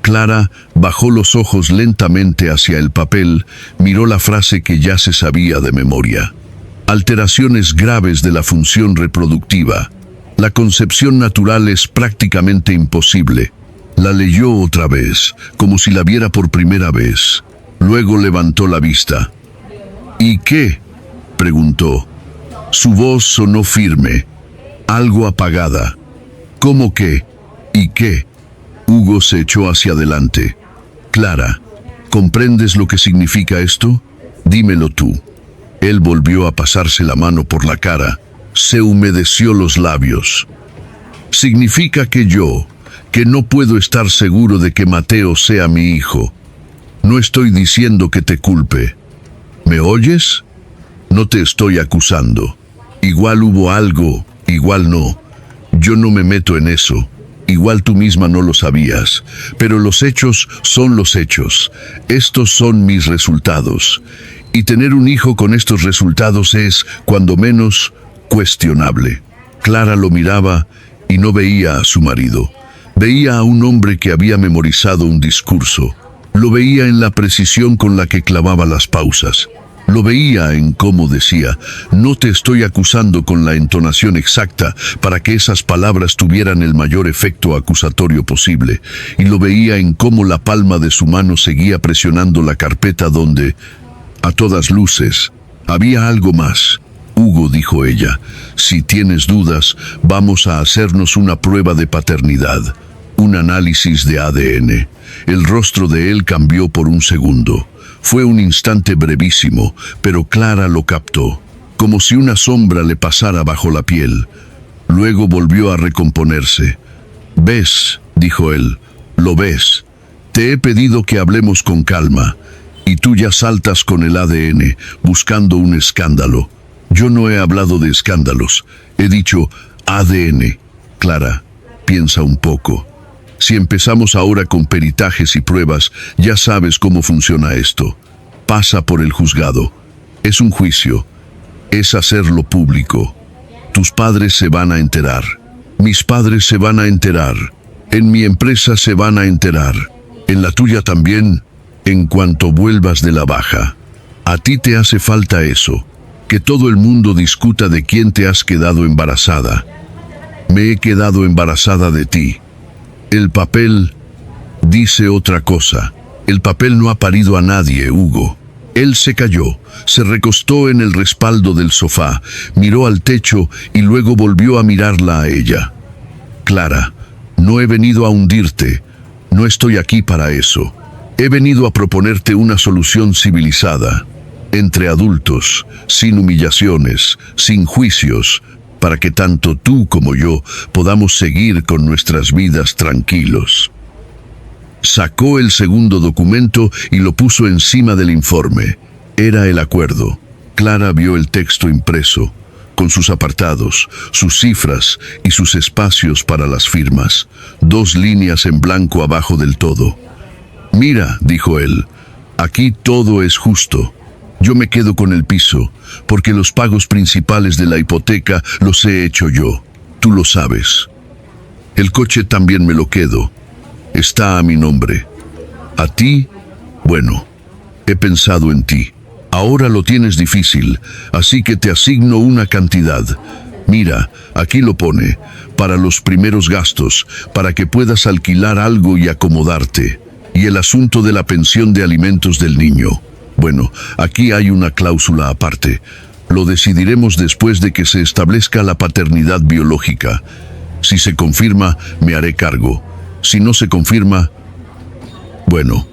Clara bajó los ojos lentamente hacia el papel, miró la frase que ya se sabía de memoria. «Alteraciones graves de la función reproductiva. La concepción natural es prácticamente imposible». La leyó otra vez, como si la viera por primera vez. Luego levantó la vista. «¿Y qué?», preguntó. Su voz sonó firme, algo apagada. «¿Cómo qué? ¿Y qué?». Hugo se echó hacia adelante. «Clara, ¿comprendes lo que significa esto? Dímelo tú». Él volvió a pasarse la mano por la cara. Se humedeció los labios. «Significa que no puedo estar seguro de que Mateo sea mi hijo. No estoy diciendo que te culpe. ¿Me oyes? No te estoy acusando. Igual hubo algo, igual no. Yo no me meto en eso. Igual tú misma no lo sabías. Pero los hechos son los hechos. Estos son mis resultados. Y tener un hijo con estos resultados es, cuando menos, cuestionable». Clara lo miraba y no veía a su marido. Veía a un hombre que había memorizado un discurso. Lo veía en la precisión con la que clavaba las pausas. Lo veía en cómo decía, «No te estoy acusando», con la entonación exacta para que esas palabras tuvieran el mayor efecto acusatorio posible. Y lo veía en cómo la palma de su mano seguía presionando la carpeta donde, a todas luces, había algo más. «Hugo», dijo ella, «si tienes dudas, vamos a hacernos una prueba de paternidad». Un análisis de ADN. El rostro de él cambió por un segundo. Fue un instante brevísimo, pero Clara lo captó, como si una sombra le pasara bajo la piel. Luego volvió a recomponerse. «¿Ves?», dijo él. «¿Lo ves? Te he pedido que hablemos con calma, y tú ya saltas con el ADN, buscando un escándalo. Yo no he hablado de escándalos. He dicho ADN. Clara, piensa un poco. Si empezamos ahora con peritajes y pruebas, ya sabes cómo funciona esto. Pasa por el juzgado. Es un juicio. Es hacerlo público. Tus padres se van a enterar. Mis padres se van a enterar. En mi empresa se van a enterar. En la tuya también, en cuanto vuelvas de la baja. A ti te hace falta eso. Que todo el mundo discuta de quién te has quedado embarazada. Me he quedado embarazada de ti. El papel dice otra cosa. El papel no ha parido a nadie, Hugo. Él se cayó, se recostó en el respaldo del sofá, miró al techo y luego volvió a mirarla a ella. Clara, no he venido a hundirte. No estoy aquí para eso. He venido a proponerte una solución civilizada, entre adultos, sin humillaciones, sin juicios, para que tanto tú como yo podamos seguir con nuestras vidas tranquilos. Sacó el segundo documento y lo puso encima del informe. Era el acuerdo. Clara vio el texto impreso, con sus apartados, sus cifras y sus espacios para las firmas. 2 líneas en blanco abajo del todo. «Mira», dijo él, «aquí todo es justo. Yo me quedo con el piso, porque los pagos principales de la hipoteca los he hecho yo. Tú lo sabes. El coche también me lo quedo. Está a mi nombre. A ti, bueno, he pensado en ti. Ahora lo tienes difícil, así que te asigno una cantidad. Mira, aquí lo pone, para los primeros gastos, para que puedas alquilar algo y acomodarte. Y el asunto de la pensión de alimentos del niño. Bueno, aquí hay una cláusula aparte. Lo decidiremos después de que se establezca la paternidad biológica. Si se confirma, me haré cargo. Si no se confirma, bueno,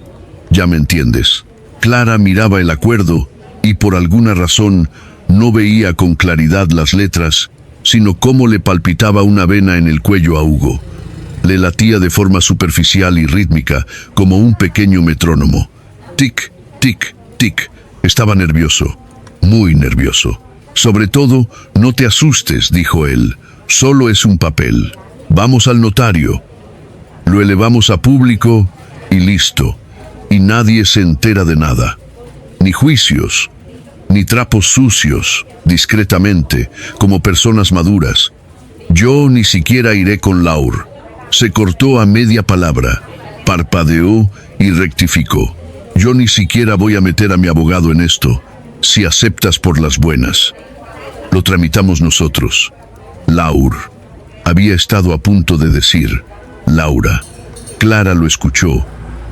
ya me entiendes». Clara miraba el acuerdo y por alguna razón no veía con claridad las letras, sino cómo le palpitaba una vena en el cuello a Hugo. Le latía de forma superficial y rítmica, como un pequeño metrónomo. Tic, tic, tic. Estaba nervioso, muy nervioso. «Sobre todo, no te asustes», dijo él. «Solo es un papel. Vamos al notario. Lo elevamos a público y listo. Y nadie se entera de nada. Ni juicios, ni trapos sucios, discretamente, como personas maduras. Yo ni siquiera iré con Laur». Se cortó a media palabra, parpadeó y rectificó. «Yo ni siquiera voy a meter a mi abogado en esto, si aceptas por las buenas. Lo tramitamos nosotros». Laur. Había estado a punto de decir Laura. Clara lo escuchó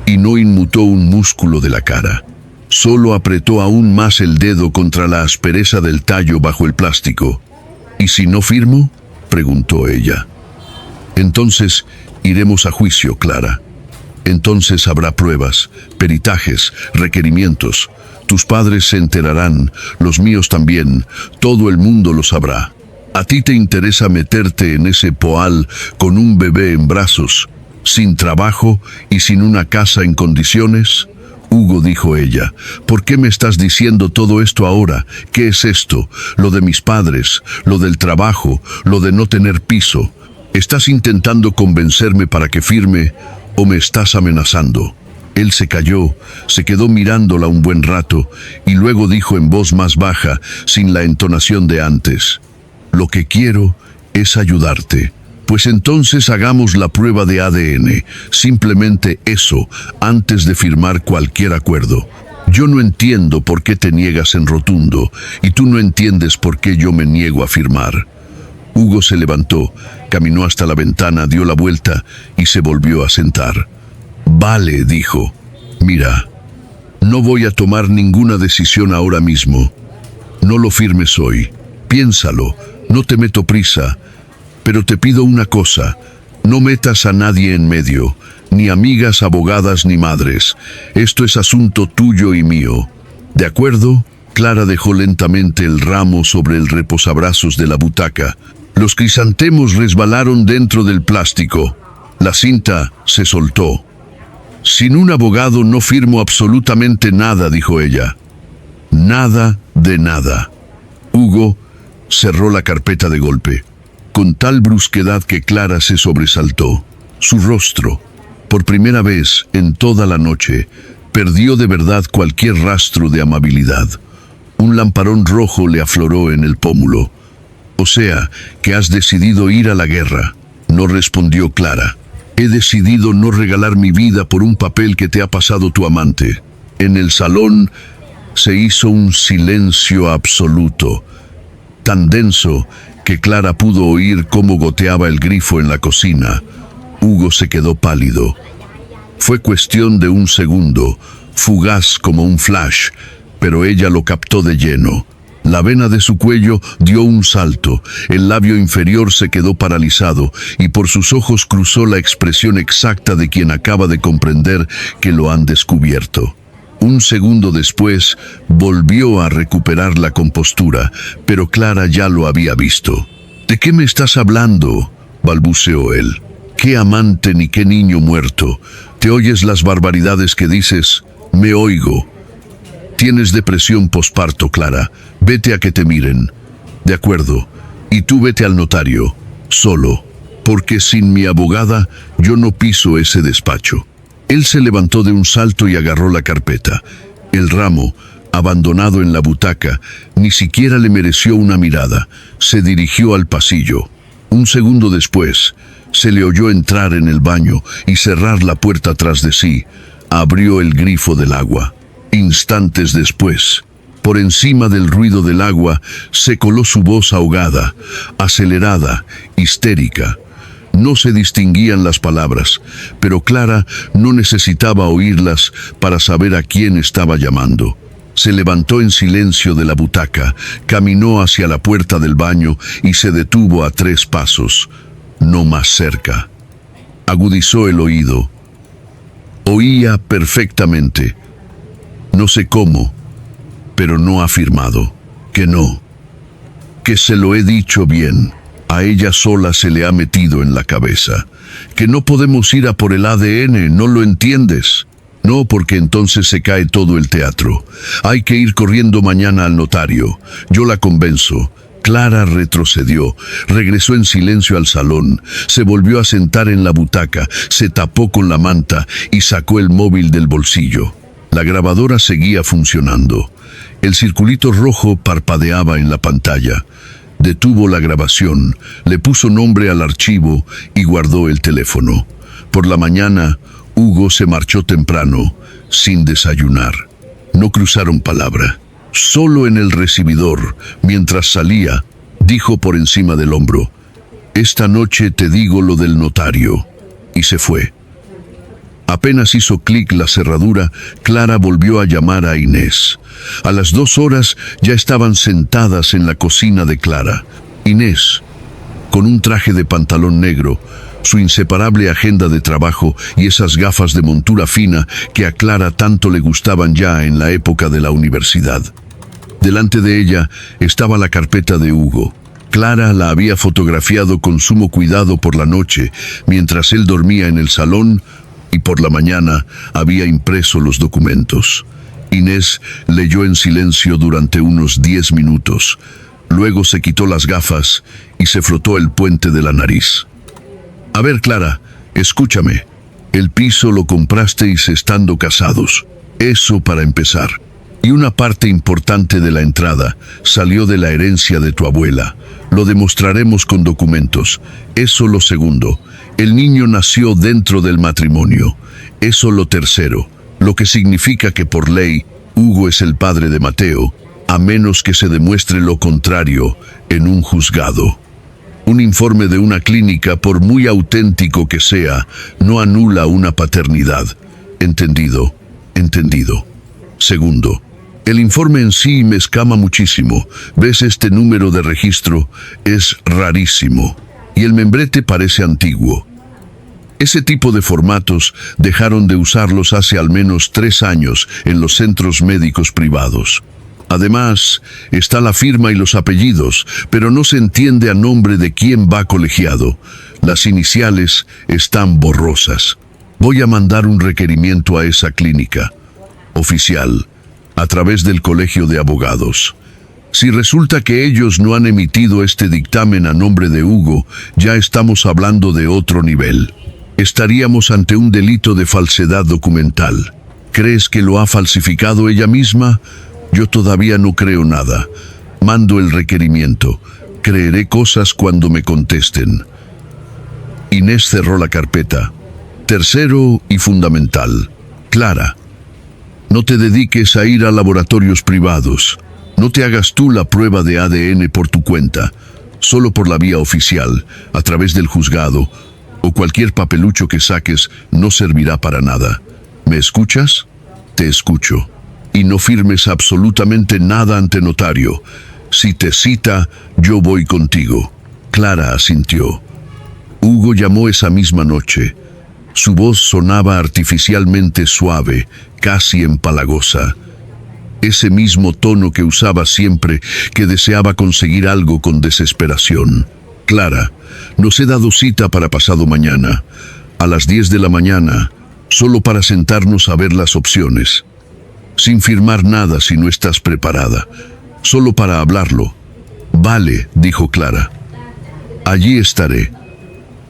y no inmutó un músculo de la cara. Solo apretó aún más el dedo contra la aspereza del tallo bajo el plástico. «¿Y si no firmo?», preguntó ella. «Entonces iremos a juicio, Clara. Entonces habrá pruebas, peritajes, requerimientos. Tus padres se enterarán, los míos también, todo el mundo lo sabrá. ¿A ti te interesa meterte en ese poal con un bebé en brazos, sin trabajo y sin una casa en condiciones?» «Hugo», dijo ella, «¿por qué me estás diciendo todo esto ahora? ¿Qué es esto? Lo de mis padres, lo del trabajo, lo de no tener piso. ¿Estás intentando convencerme para que firme o me estás amenazando?» Él se calló, se quedó mirándola un buen rato y luego dijo en voz más baja, sin la entonación de antes: «Lo que quiero es ayudarte. Pues entonces hagamos la prueba de ADN, simplemente eso, antes de firmar cualquier acuerdo. Yo no entiendo por qué te niegas en rotundo, y tú no entiendes por qué yo me niego a firmar». Hugo se levantó, caminó hasta la ventana, dio la vuelta y se volvió a sentar. «Vale», dijo. «Mira, no voy a tomar ninguna decisión ahora mismo. No lo firmes hoy. Piénsalo, no te meto prisa. Pero te pido una cosa, No metas a nadie en medio, ni amigas, abogadas, ni madres. Esto es asunto tuyo y mío. ¿De acuerdo? Clara dejó lentamente el ramo sobre el reposabrazos de la butaca. Los crisantemos resbalaron dentro del plástico. La cinta se soltó. Sin un abogado no firmo absolutamente nada, dijo ella. Nada de nada. Hugo cerró la carpeta de golpe, con tal brusquedad que Clara se sobresaltó. Su rostro, por primera vez en toda la noche, perdió de verdad cualquier rastro de amabilidad. Un lamparón rojo le afloró en el pómulo. «O sea, que has decidido ir a la guerra», no respondió Clara. «He decidido no regalar mi vida por un papel que te ha pasado tu amante». En el salón se hizo un silencio absoluto, tan denso que Clara pudo oír cómo goteaba el grifo en la cocina. Hugo se quedó pálido. Fue cuestión de un segundo, fugaz como un flash, pero ella lo captó de lleno. La vena de su cuello dio un salto, el labio inferior se quedó paralizado y por sus ojos cruzó la expresión exacta de quien acaba de comprender que lo han descubierto. Un segundo después, volvió a recuperar la compostura, pero Clara ya lo había visto. «¿De qué me estás hablando?», balbuceó él. «¿Qué amante ni qué niño muerto? ¿Te oyes las barbaridades que dices?» «Me oigo». «Tienes depresión posparto, Clara. Vete a que te miren». «De acuerdo. Y tú vete al notario. Solo. Porque sin mi abogada, yo no piso ese despacho». Él se levantó de un salto y agarró la carpeta. El ramo, abandonado en la butaca, ni siquiera le mereció una mirada. Se dirigió al pasillo. Un segundo después, se le oyó entrar en el baño y cerrar la puerta tras de sí. Abrió el grifo del agua. Instantes después, por encima del ruido del agua, se coló su voz ahogada, acelerada, histérica. No se distinguían las palabras, pero Clara no necesitaba oírlas para saber a quién estaba llamando. Se levantó en silencio de la butaca, caminó hacia la puerta del baño y se detuvo a 3 pasos, no más cerca. Agudizó el oído. Oía perfectamente. No sé cómo, pero no ha afirmado que no. Que se lo he dicho bien. A ella sola se le ha metido en la cabeza. Que no podemos ir a por el ADN, ¿no lo entiendes? No, porque entonces se cae todo el teatro. Hay que ir corriendo mañana al notario. Yo la convenzo. Clara retrocedió, regresó en silencio al salón, se volvió a sentar en la butaca, se tapó con la manta y sacó el móvil del bolsillo. La grabadora seguía funcionando. El circulito rojo parpadeaba en la pantalla. Detuvo la grabación, le puso nombre al archivo y guardó el teléfono. Por la mañana, Hugo se marchó temprano, sin desayunar. No cruzaron palabra. Solo en el recibidor, mientras salía, dijo por encima del hombro: «Esta noche te digo lo del notario». Y se fue. Apenas hizo clic la cerradura, Clara volvió a llamar a Inés. A las 2 horas ya estaban sentadas en la cocina de Clara. Inés, con un traje de pantalón negro, su inseparable agenda de trabajo y esas gafas de montura fina que a Clara tanto le gustaban ya en la época de la universidad. Delante de ella estaba la carpeta de Hugo. Clara la había fotografiado con sumo cuidado por la noche, mientras él dormía en el salón, y por la mañana había impreso los documentos. Inés leyó en silencio durante unos 10 minutos. Luego se quitó las gafas y se frotó el puente de la nariz. «A ver, Clara, escúchame. El piso lo comprasteis estando casados. Eso para empezar. Y una parte importante de la entrada salió de la herencia de tu abuela. Lo demostraremos con documentos. Eso lo segundo. El niño nació dentro del matrimonio. Eso lo tercero. Lo que significa que por ley, Hugo es el padre de Mateo, a menos que se demuestre lo contrario en un juzgado. Un informe de una clínica, por muy auténtico que sea, no anula una paternidad. ¿Entendido? Entendido. Segundo, el informe en sí me escama muchísimo. ¿Ves este número de registro? Es rarísimo. Y el membrete parece antiguo. Ese tipo de formatos dejaron de usarlos hace al menos 3 años en los centros médicos privados. Además, está la firma y los apellidos, pero no se entiende a nombre de quién va colegiado. Las iniciales están borrosas. Voy a mandar un requerimiento a esa clínica. Oficial, a través del Colegio de Abogados. Si resulta que ellos no han emitido este dictamen a nombre de Hugo, ya estamos hablando de otro nivel. Estaríamos ante un delito de falsedad documental. ¿Crees que lo ha falsificado ella misma? Yo todavía no creo nada. Mando el requerimiento. Creeré cosas cuando me contesten. Inés cerró la carpeta. Tercero y fundamental. Clara, no te dediques a ir a laboratorios privados. No te hagas tú la prueba de ADN por tu cuenta, solo por la vía oficial, a través del juzgado, o cualquier papelucho que saques no servirá para nada. ¿Me escuchas? Te escucho. Y no firmes absolutamente nada ante notario. Si te cita, yo voy contigo. Clara asintió. Hugo llamó esa misma noche. Su voz sonaba artificialmente suave, casi empalagosa. Ese mismo tono que usaba siempre que deseaba conseguir algo con desesperación. Clara, nos he dado cita para pasado mañana, a las 10 de la mañana, solo para sentarnos a ver las opciones. Sin firmar nada si no estás preparada, solo para hablarlo. Vale, dijo Clara. Allí estaré.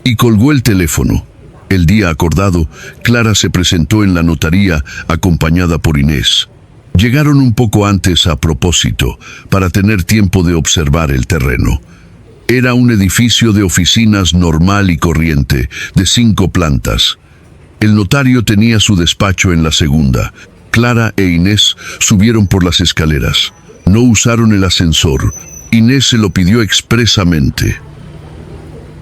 Y colgó el teléfono. El día acordado, Clara se presentó en la notaría acompañada por Inés. Llegaron un poco antes a propósito, para tener tiempo de observar el terreno. Era un edificio de oficinas normal y corriente, de 5 plantas. El notario tenía su despacho en la segunda. Clara e Inés subieron por las escaleras. No usaron el ascensor. Inés se lo pidió expresamente.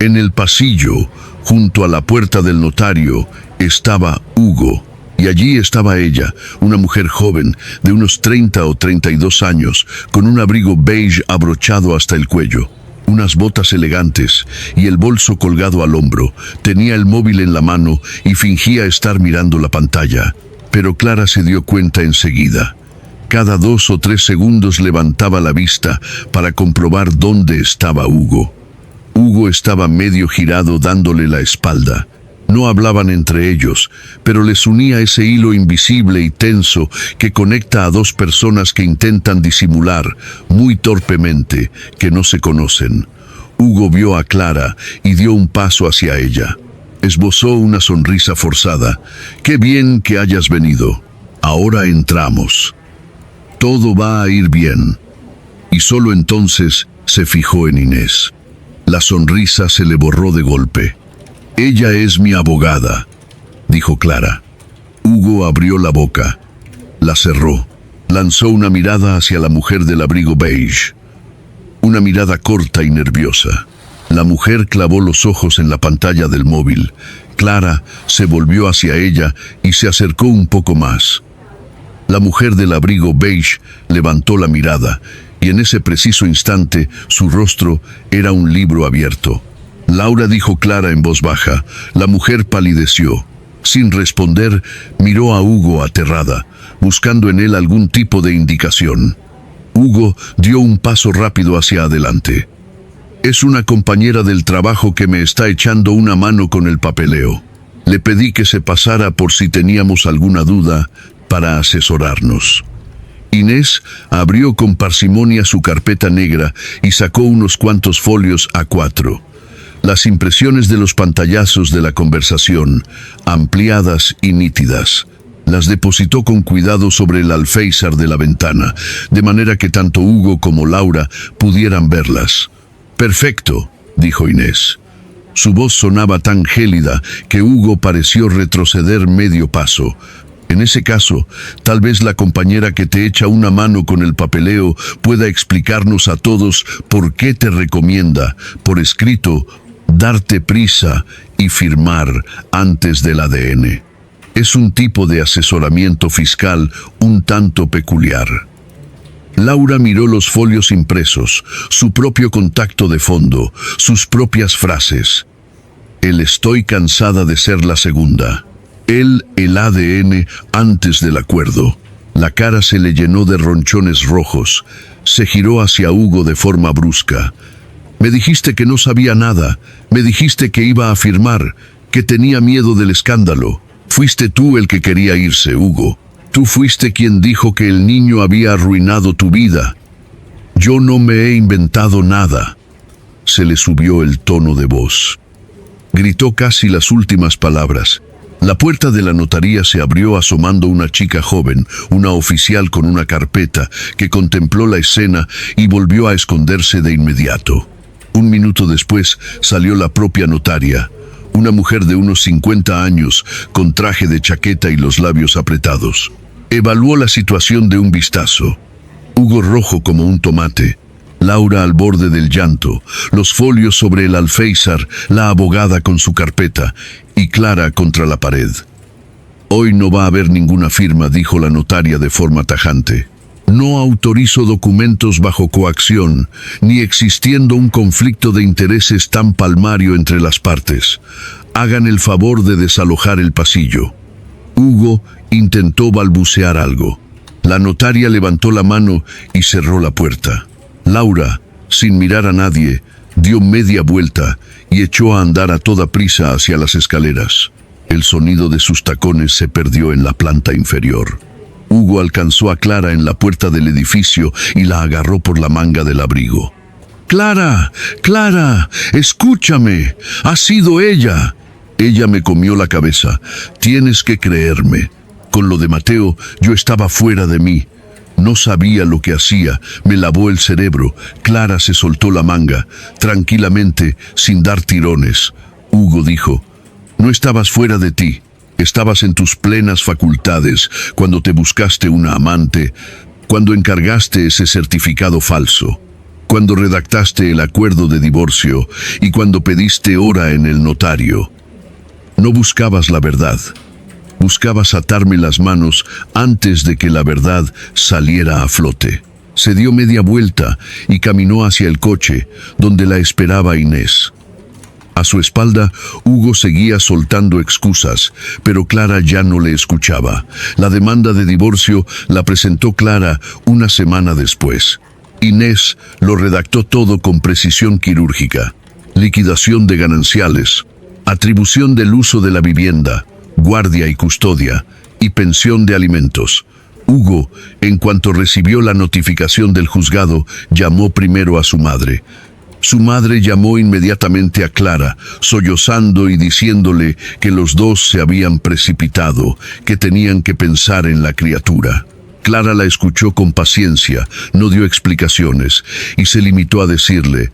En el pasillo, junto a la puerta del notario, estaba Hugo. Y allí estaba ella, una mujer joven, de unos 30 o 32 años, con un abrigo beige abrochado hasta el cuello, unas botas elegantes y el bolso colgado al hombro. Tenía el móvil en la mano y fingía estar mirando la pantalla. Pero Clara se dio cuenta enseguida. Cada 2 o 3 segundos levantaba la vista para comprobar dónde estaba Hugo. Hugo estaba medio girado dándole la espalda. No hablaban entre ellos, pero les unía ese hilo invisible y tenso que conecta a 2 personas que intentan disimular, muy torpemente, que no se conocen. Hugo vio a Clara y dio un paso hacia ella. Esbozó una sonrisa forzada. «Qué bien que hayas venido. Ahora entramos. Todo va a ir bien». Y solo entonces se fijó en Inés. La sonrisa se le borró de golpe. «Ella es mi abogada», dijo Clara. Hugo abrió la boca, la cerró, lanzó una mirada hacia la mujer del abrigo beige. Una mirada corta y nerviosa. La mujer clavó los ojos en la pantalla del móvil. Clara se volvió hacia ella y se acercó un poco más. La mujer del abrigo beige levantó la mirada y en ese preciso instante su rostro era un libro abierto. «Laura», dijo Clara en voz baja. La mujer palideció. Sin responder, miró a Hugo aterrada, buscando en él algún tipo de indicación. Hugo dio un paso rápido hacia adelante. «Es una compañera del trabajo que me está echando una mano con el papeleo. Le pedí que se pasara por si teníamos alguna duda para asesorarnos». Inés abrió con parsimonia su carpeta negra y sacó unos cuantos folios A4. Las impresiones de los pantallazos de la conversación, ampliadas y nítidas, las depositó con cuidado sobre el alféizar de la ventana, de manera que tanto Hugo como Laura pudieran verlas. «Perfecto», dijo Inés. Su voz sonaba tan gélida que Hugo pareció retroceder medio paso. «En ese caso, tal vez la compañera que te echa una mano con el papeleo pueda explicarnos a todos por qué te recomienda, por escrito, darte prisa y firmar antes del ADN. Es un tipo de asesoramiento fiscal un tanto peculiar». Laura miró los folios impresos, su propio contacto de fondo, sus propias frases. Estoy cansada de ser la segunda. El ADN antes del acuerdo. La cara se le llenó de ronchones rojos. Se giró hacia Hugo de forma brusca. Me dijiste que no sabía nada. Me dijiste que iba a firmar, que tenía miedo del escándalo. Fuiste tú el que quería irse, Hugo. Tú fuiste quien dijo que el niño había arruinado tu vida. Yo no me he inventado nada. Se le subió el tono de voz. Gritó casi las últimas palabras. La puerta de la notaría se abrió asomando una chica joven, una oficial con una carpeta, que contempló la escena y volvió a esconderse de inmediato. Un minuto después salió la propia notaria, una mujer de unos 50 años, con traje de chaqueta y los labios apretados. Evaluó la situación de un vistazo. Hugo rojo como un tomate, Laura al borde del llanto, los folios sobre el alféizar, la abogada con su carpeta y Clara contra la pared. Hoy no va a haber ninguna firma, dijo la notaria de forma tajante. No autorizo documentos bajo coacción, ni existiendo un conflicto de intereses tan palmario entre las partes. Hagan el favor de desalojar el pasillo. Hugo intentó balbucear algo. La notaria levantó la mano y cerró la puerta. Laura, sin mirar a nadie, dio media vuelta y echó a andar a toda prisa hacia las escaleras. El sonido de sus tacones se perdió en la planta inferior. Hugo alcanzó a Clara en la puerta del edificio y la agarró por la manga del abrigo. ¡Clara! ¡Clara! ¡Escúchame! ¡Ha sido ella! Ella me comió la cabeza. Tienes que creerme. Con lo de Mateo, yo estaba fuera de mí. No sabía lo que hacía, me lavó el cerebro. Clara se soltó la manga, tranquilamente, sin dar tirones. Hugo dijo, no estabas fuera de ti, estabas en tus plenas facultades cuando te buscaste una amante, cuando encargaste ese certificado falso, cuando redactaste el acuerdo de divorcio y cuando pediste hora en el notario. No buscabas la verdad. Buscabas atarme las manos antes de que la verdad saliera a flote. Se dio media vuelta y caminó hacia el coche, donde la esperaba Inés. A su espalda, Hugo seguía soltando excusas, pero Clara ya no le escuchaba. La demanda de divorcio la presentó Clara una semana después. Inés lo redactó todo con precisión quirúrgica. Liquidación de gananciales, atribución del uso de la vivienda, guardia y custodia, y pensión de alimentos. Hugo, en cuanto recibió la notificación del juzgado, llamó primero a su madre. Su madre llamó inmediatamente a Clara, sollozando y diciéndole que los dos se habían precipitado, que tenían que pensar en la criatura. Clara la escuchó con paciencia, no dio explicaciones, y se limitó a decirle,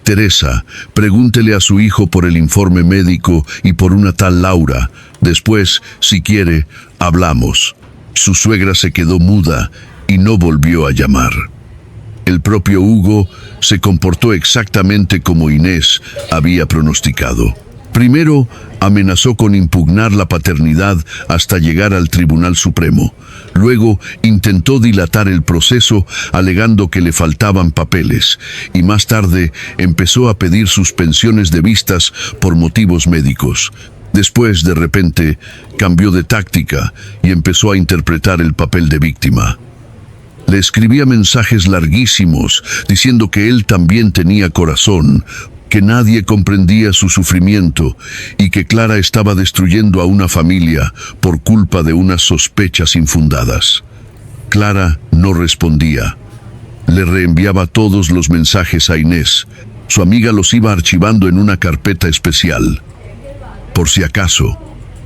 Teresa, pregúntele a su hijo por el informe médico y por una tal Laura. Después, si quiere, hablamos. Su suegra se quedó muda y no volvió a llamar. El propio Hugo se comportó exactamente como Inés había pronosticado. Primero, amenazó con impugnar la paternidad hasta llegar al Tribunal Supremo. Luego, intentó dilatar el proceso alegando que le faltaban papeles. Y más tarde, empezó a pedir suspensiones de vistas por motivos médicos. Después, de repente, cambió de táctica y empezó a interpretar el papel de víctima. Le escribía mensajes larguísimos diciendo que él también tenía corazón, que nadie comprendía su sufrimiento y que Clara estaba destruyendo a una familia por culpa de unas sospechas infundadas. Clara no respondía. Le reenviaba todos los mensajes a Inés. Su amiga los iba archivando en una carpeta especial. Por si acaso,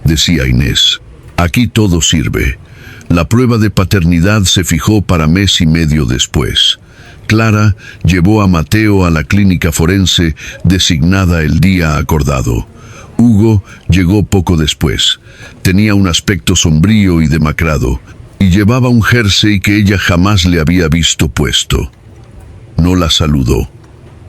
decía Inés, aquí todo sirve. La prueba de paternidad se fijó para mes y medio después. Clara llevó a Mateo a la clínica forense designada el día acordado. Hugo llegó poco después. Tenía un aspecto sombrío y demacrado, y llevaba un jersey que ella jamás le había visto puesto. No la saludó.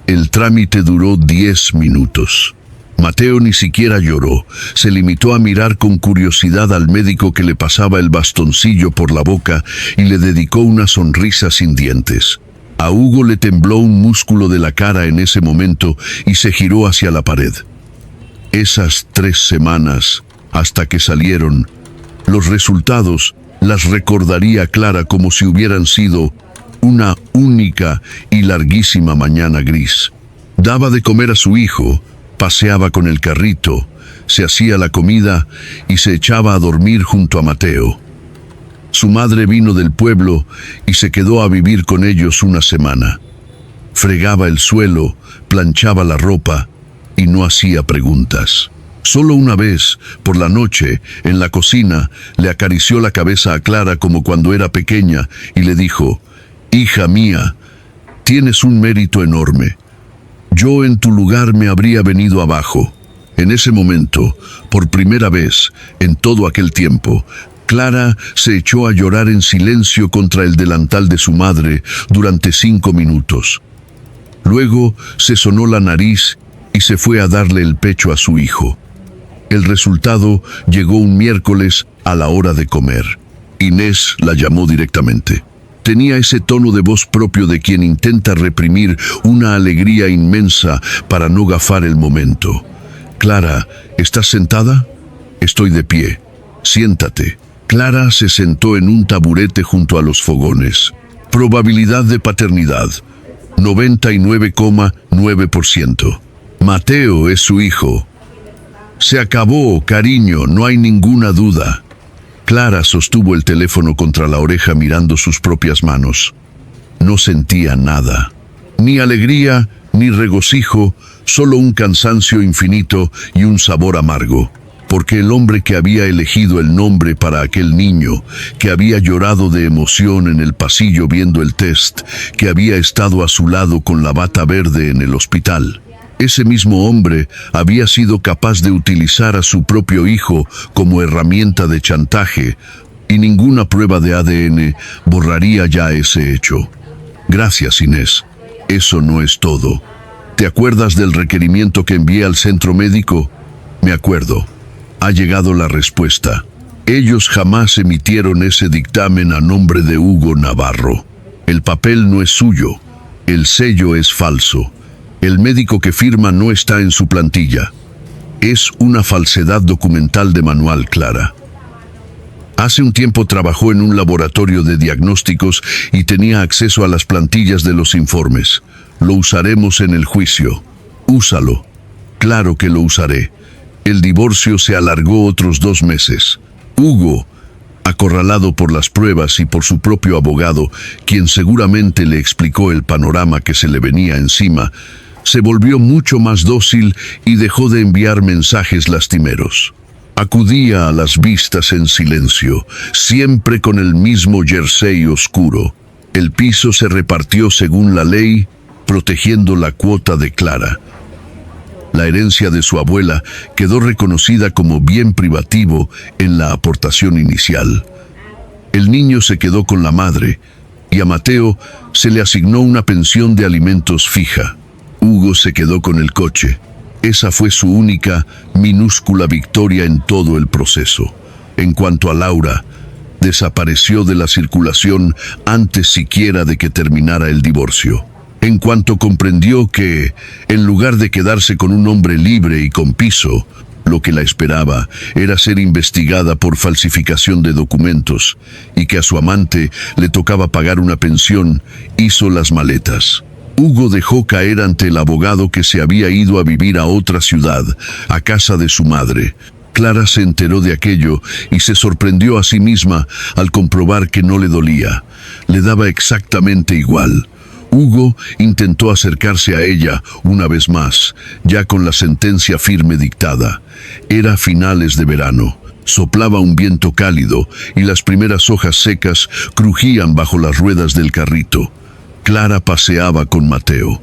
El trámite duró 10 minutos. Mateo ni siquiera lloró. Se limitó a mirar con curiosidad al médico que le pasaba el bastoncillo por la boca y le dedicó una sonrisa sin dientes. A Hugo le tembló un músculo de la cara en ese momento y se giró hacia la pared. Esas 3 semanas, hasta que salieron, los resultados las recordaría Clara como si hubieran sido una única y larguísima mañana gris. Daba de comer a su hijo, paseaba con el carrito, se hacía la comida y se echaba a dormir junto a Mateo. Su madre vino del pueblo y se quedó a vivir con ellos una semana. Fregaba el suelo, planchaba la ropa y no hacía preguntas. Solo una vez, por la noche, en la cocina, le acarició la cabeza a Clara como cuando era pequeña y le dijo: «Hija mía, tienes un mérito enorme. Yo en tu lugar me habría venido abajo». En ese momento, por primera vez en todo aquel tiempo, Clara se echó a llorar en silencio contra el delantal de su madre durante 5 minutos. Luego se sonó la nariz y se fue a darle el pecho a su hijo. El resultado llegó un miércoles a la hora de comer. Inés la llamó directamente. Tenía ese tono de voz propio de quien intenta reprimir una alegría inmensa para no gafar el momento. «Clara, ¿estás sentada?» «Estoy de pie. Siéntate». Clara se sentó en un taburete junto a los fogones. Probabilidad de paternidad: 99,9%. Mateo es su hijo. Se acabó, cariño, no hay ninguna duda. Clara sostuvo el teléfono contra la oreja mirando sus propias manos. No sentía nada. Ni alegría, ni regocijo, solo un cansancio infinito y un sabor amargo. Porque el hombre que había elegido el nombre para aquel niño, que había llorado de emoción en el pasillo viendo el test, que había estado a su lado con la bata verde en el hospital, ese mismo hombre había sido capaz de utilizar a su propio hijo como herramienta de chantaje, y ninguna prueba de ADN borraría ya ese hecho. Gracias, Inés. Eso no es todo. ¿Te acuerdas del requerimiento que envié al centro médico? Me acuerdo. Ha llegado la respuesta. Ellos jamás emitieron ese dictamen a nombre de Hugo Navarro. El papel no es suyo. El sello es falso. El médico que firma no está en su plantilla. Es una falsedad documental de manual, Clara. Hace un tiempo trabajó en un laboratorio de diagnósticos y tenía acceso a las plantillas de los informes. Lo usaremos en el juicio. Úsalo. Claro que lo usaré. El divorcio se alargó otros 2 meses. Hugo, acorralado por las pruebas y por su propio abogado, quien seguramente le explicó el panorama que se le venía encima, se volvió mucho más dócil y dejó de enviar mensajes lastimeros. Acudía a las vistas en silencio, siempre con el mismo jersey oscuro. El piso se repartió según la ley, protegiendo la cuota de Clara. La herencia de su abuela quedó reconocida como bien privativo en la aportación inicial. El niño se quedó con la madre y a Mateo se le asignó una pensión de alimentos fija. Hugo se quedó con el coche. Esa fue su única, minúscula victoria en todo el proceso. En cuanto a Laura, desapareció de la circulación antes siquiera de que terminara el divorcio. En cuanto comprendió que, en lugar de quedarse con un hombre libre y con piso, lo que la esperaba era ser investigada por falsificación de documentos y que a su amante le tocaba pagar una pensión, hizo las maletas. Hugo dejó caer ante el abogado que se había ido a vivir a otra ciudad, a casa de su madre. Clara se enteró de aquello y se sorprendió a sí misma al comprobar que no le dolía. Le daba exactamente igual. Hugo intentó acercarse a ella una vez más, ya con la sentencia firme dictada. Era finales de verano. Soplaba un viento cálido y las primeras hojas secas crujían bajo las ruedas del carrito. Clara paseaba con Mateo.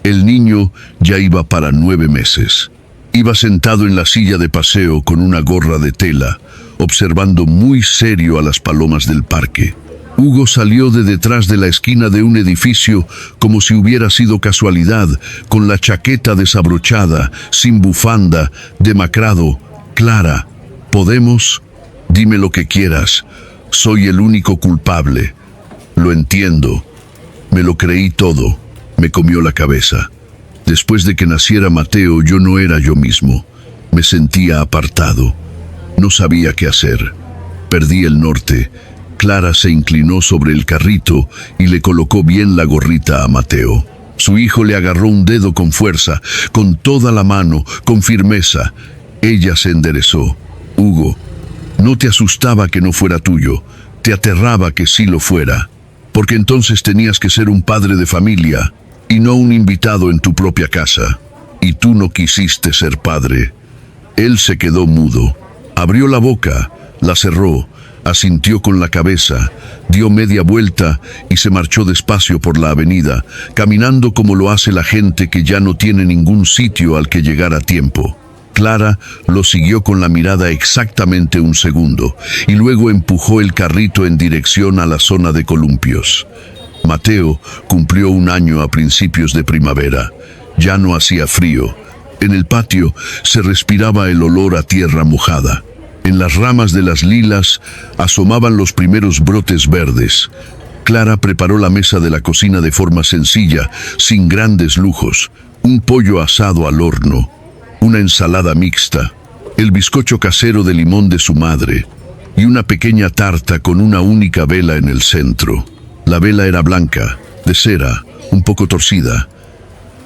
El niño ya iba para 9 meses. Iba sentado en la silla de paseo con una gorra de tela, observando muy serio a las palomas del parque. Hugo salió de detrás de la esquina de un edificio como si hubiera sido casualidad, con la chaqueta desabrochada, sin bufanda, demacrado. «Clara, ¿podemos? Dime lo que quieras. Soy el único culpable». «Lo entiendo». Me lo creí todo. Me comió la cabeza. Después de que naciera Mateo, yo no era yo mismo. Me sentía apartado. No sabía qué hacer. Perdí el norte. Clara se inclinó sobre el carrito y le colocó bien la gorrita a Mateo. Su hijo le agarró un dedo con fuerza, con toda la mano, con firmeza. Ella se enderezó. Hugo, no te asustaba que no fuera tuyo, te aterraba que sí lo fuera, porque entonces tenías que ser un padre de familia y no un invitado en tu propia casa. Y tú no quisiste ser padre. Él se quedó mudo. Abrió la boca, la cerró, asintió con la cabeza, dio media vuelta y se marchó despacio por la avenida, caminando como lo hace la gente que ya no tiene ningún sitio al que llegar a tiempo. Clara lo siguió con la mirada exactamente un segundo y luego empujó el carrito en dirección a la zona de columpios. Mateo cumplió 1 año a principios de primavera. Ya no hacía frío. En el patio se respiraba el olor a tierra mojada. En las ramas de las lilas asomaban los primeros brotes verdes. Clara preparó la mesa de la cocina de forma sencilla, sin grandes lujos. Un pollo asado al horno, una ensalada mixta, el bizcocho casero de limón de su madre y una pequeña tarta con una única vela en el centro. La vela era blanca, de cera, un poco torcida.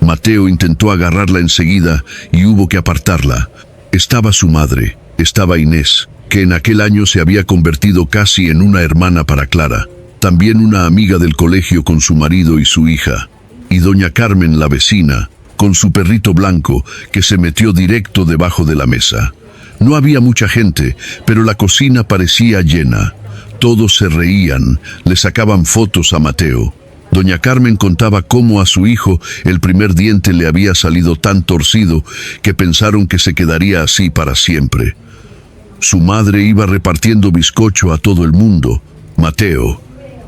Mateo intentó agarrarla enseguida y hubo que apartarla. Estaba su madre, estaba Inés, que en aquel año se había convertido casi en una hermana para Clara. También una amiga del colegio con su marido y su hija. Y doña Carmen, la vecina, con su perrito blanco, que se metió directo debajo de la mesa. No había mucha gente, pero la cocina parecía llena. Todos se reían, le sacaban fotos a Mateo. Doña Carmen contaba cómo a su hijo el primer diente le había salido tan torcido que pensaron que se quedaría así para siempre. Su madre iba repartiendo bizcocho a todo el mundo. Mateo,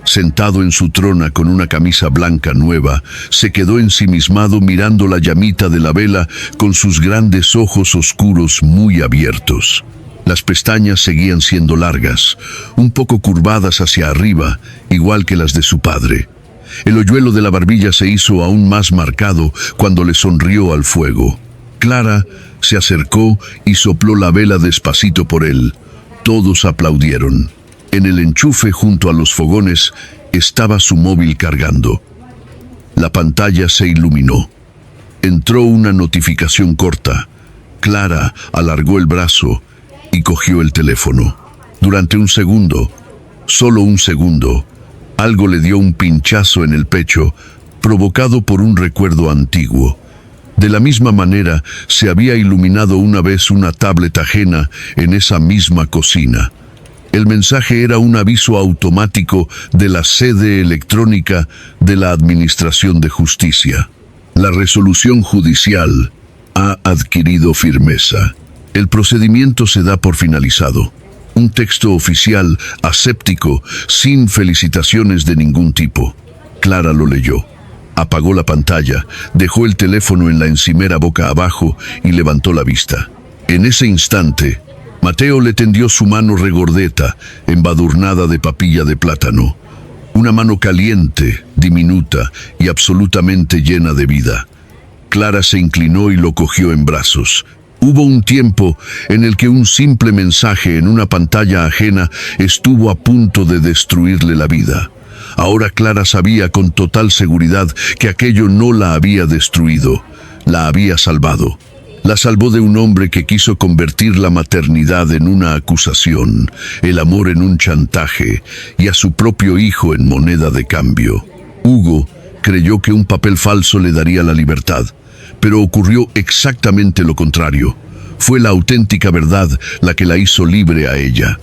sentado en su trona con una camisa blanca nueva, se quedó ensimismado mirando la llamita de la vela con sus grandes ojos oscuros muy abiertos. Las pestañas seguían siendo largas, un poco curvadas hacia arriba, igual que las de su padre. El hoyuelo de la barbilla se hizo aún más marcado cuando le sonrió al fuego. Clara se acercó y sopló la vela despacito por él. Todos aplaudieron. En el enchufe junto a los fogones estaba su móvil cargando. La pantalla se iluminó. Entró una notificación corta. Clara alargó el brazo y cogió el teléfono. Durante un segundo, solo un segundo, algo le dio un pinchazo en el pecho, provocado por un recuerdo antiguo. De la misma manera, se había iluminado una vez una tablet ajena en esa misma cocina. El mensaje era un aviso automático de la sede electrónica de la Administración de Justicia. La resolución judicial ha adquirido firmeza. El procedimiento se da por finalizado. Un texto oficial, aséptico, sin felicitaciones de ningún tipo. Clara lo leyó. Apagó la pantalla, dejó el teléfono en la encimera boca abajo y levantó la vista. En ese instante, Mateo le tendió su mano regordeta, embadurnada de papilla de plátano. Una mano caliente, diminuta y absolutamente llena de vida. Clara se inclinó y lo cogió en brazos. Hubo un tiempo en el que un simple mensaje en una pantalla ajena estuvo a punto de destruirle la vida. Ahora Clara sabía con total seguridad que aquello no la había destruido, la había salvado. La salvó de un hombre que quiso convertir la maternidad en una acusación, el amor en un chantaje y a su propio hijo en moneda de cambio. Hugo creyó que un papel falso le daría la libertad, pero ocurrió exactamente lo contrario. Fue la auténtica verdad la que la hizo libre a ella.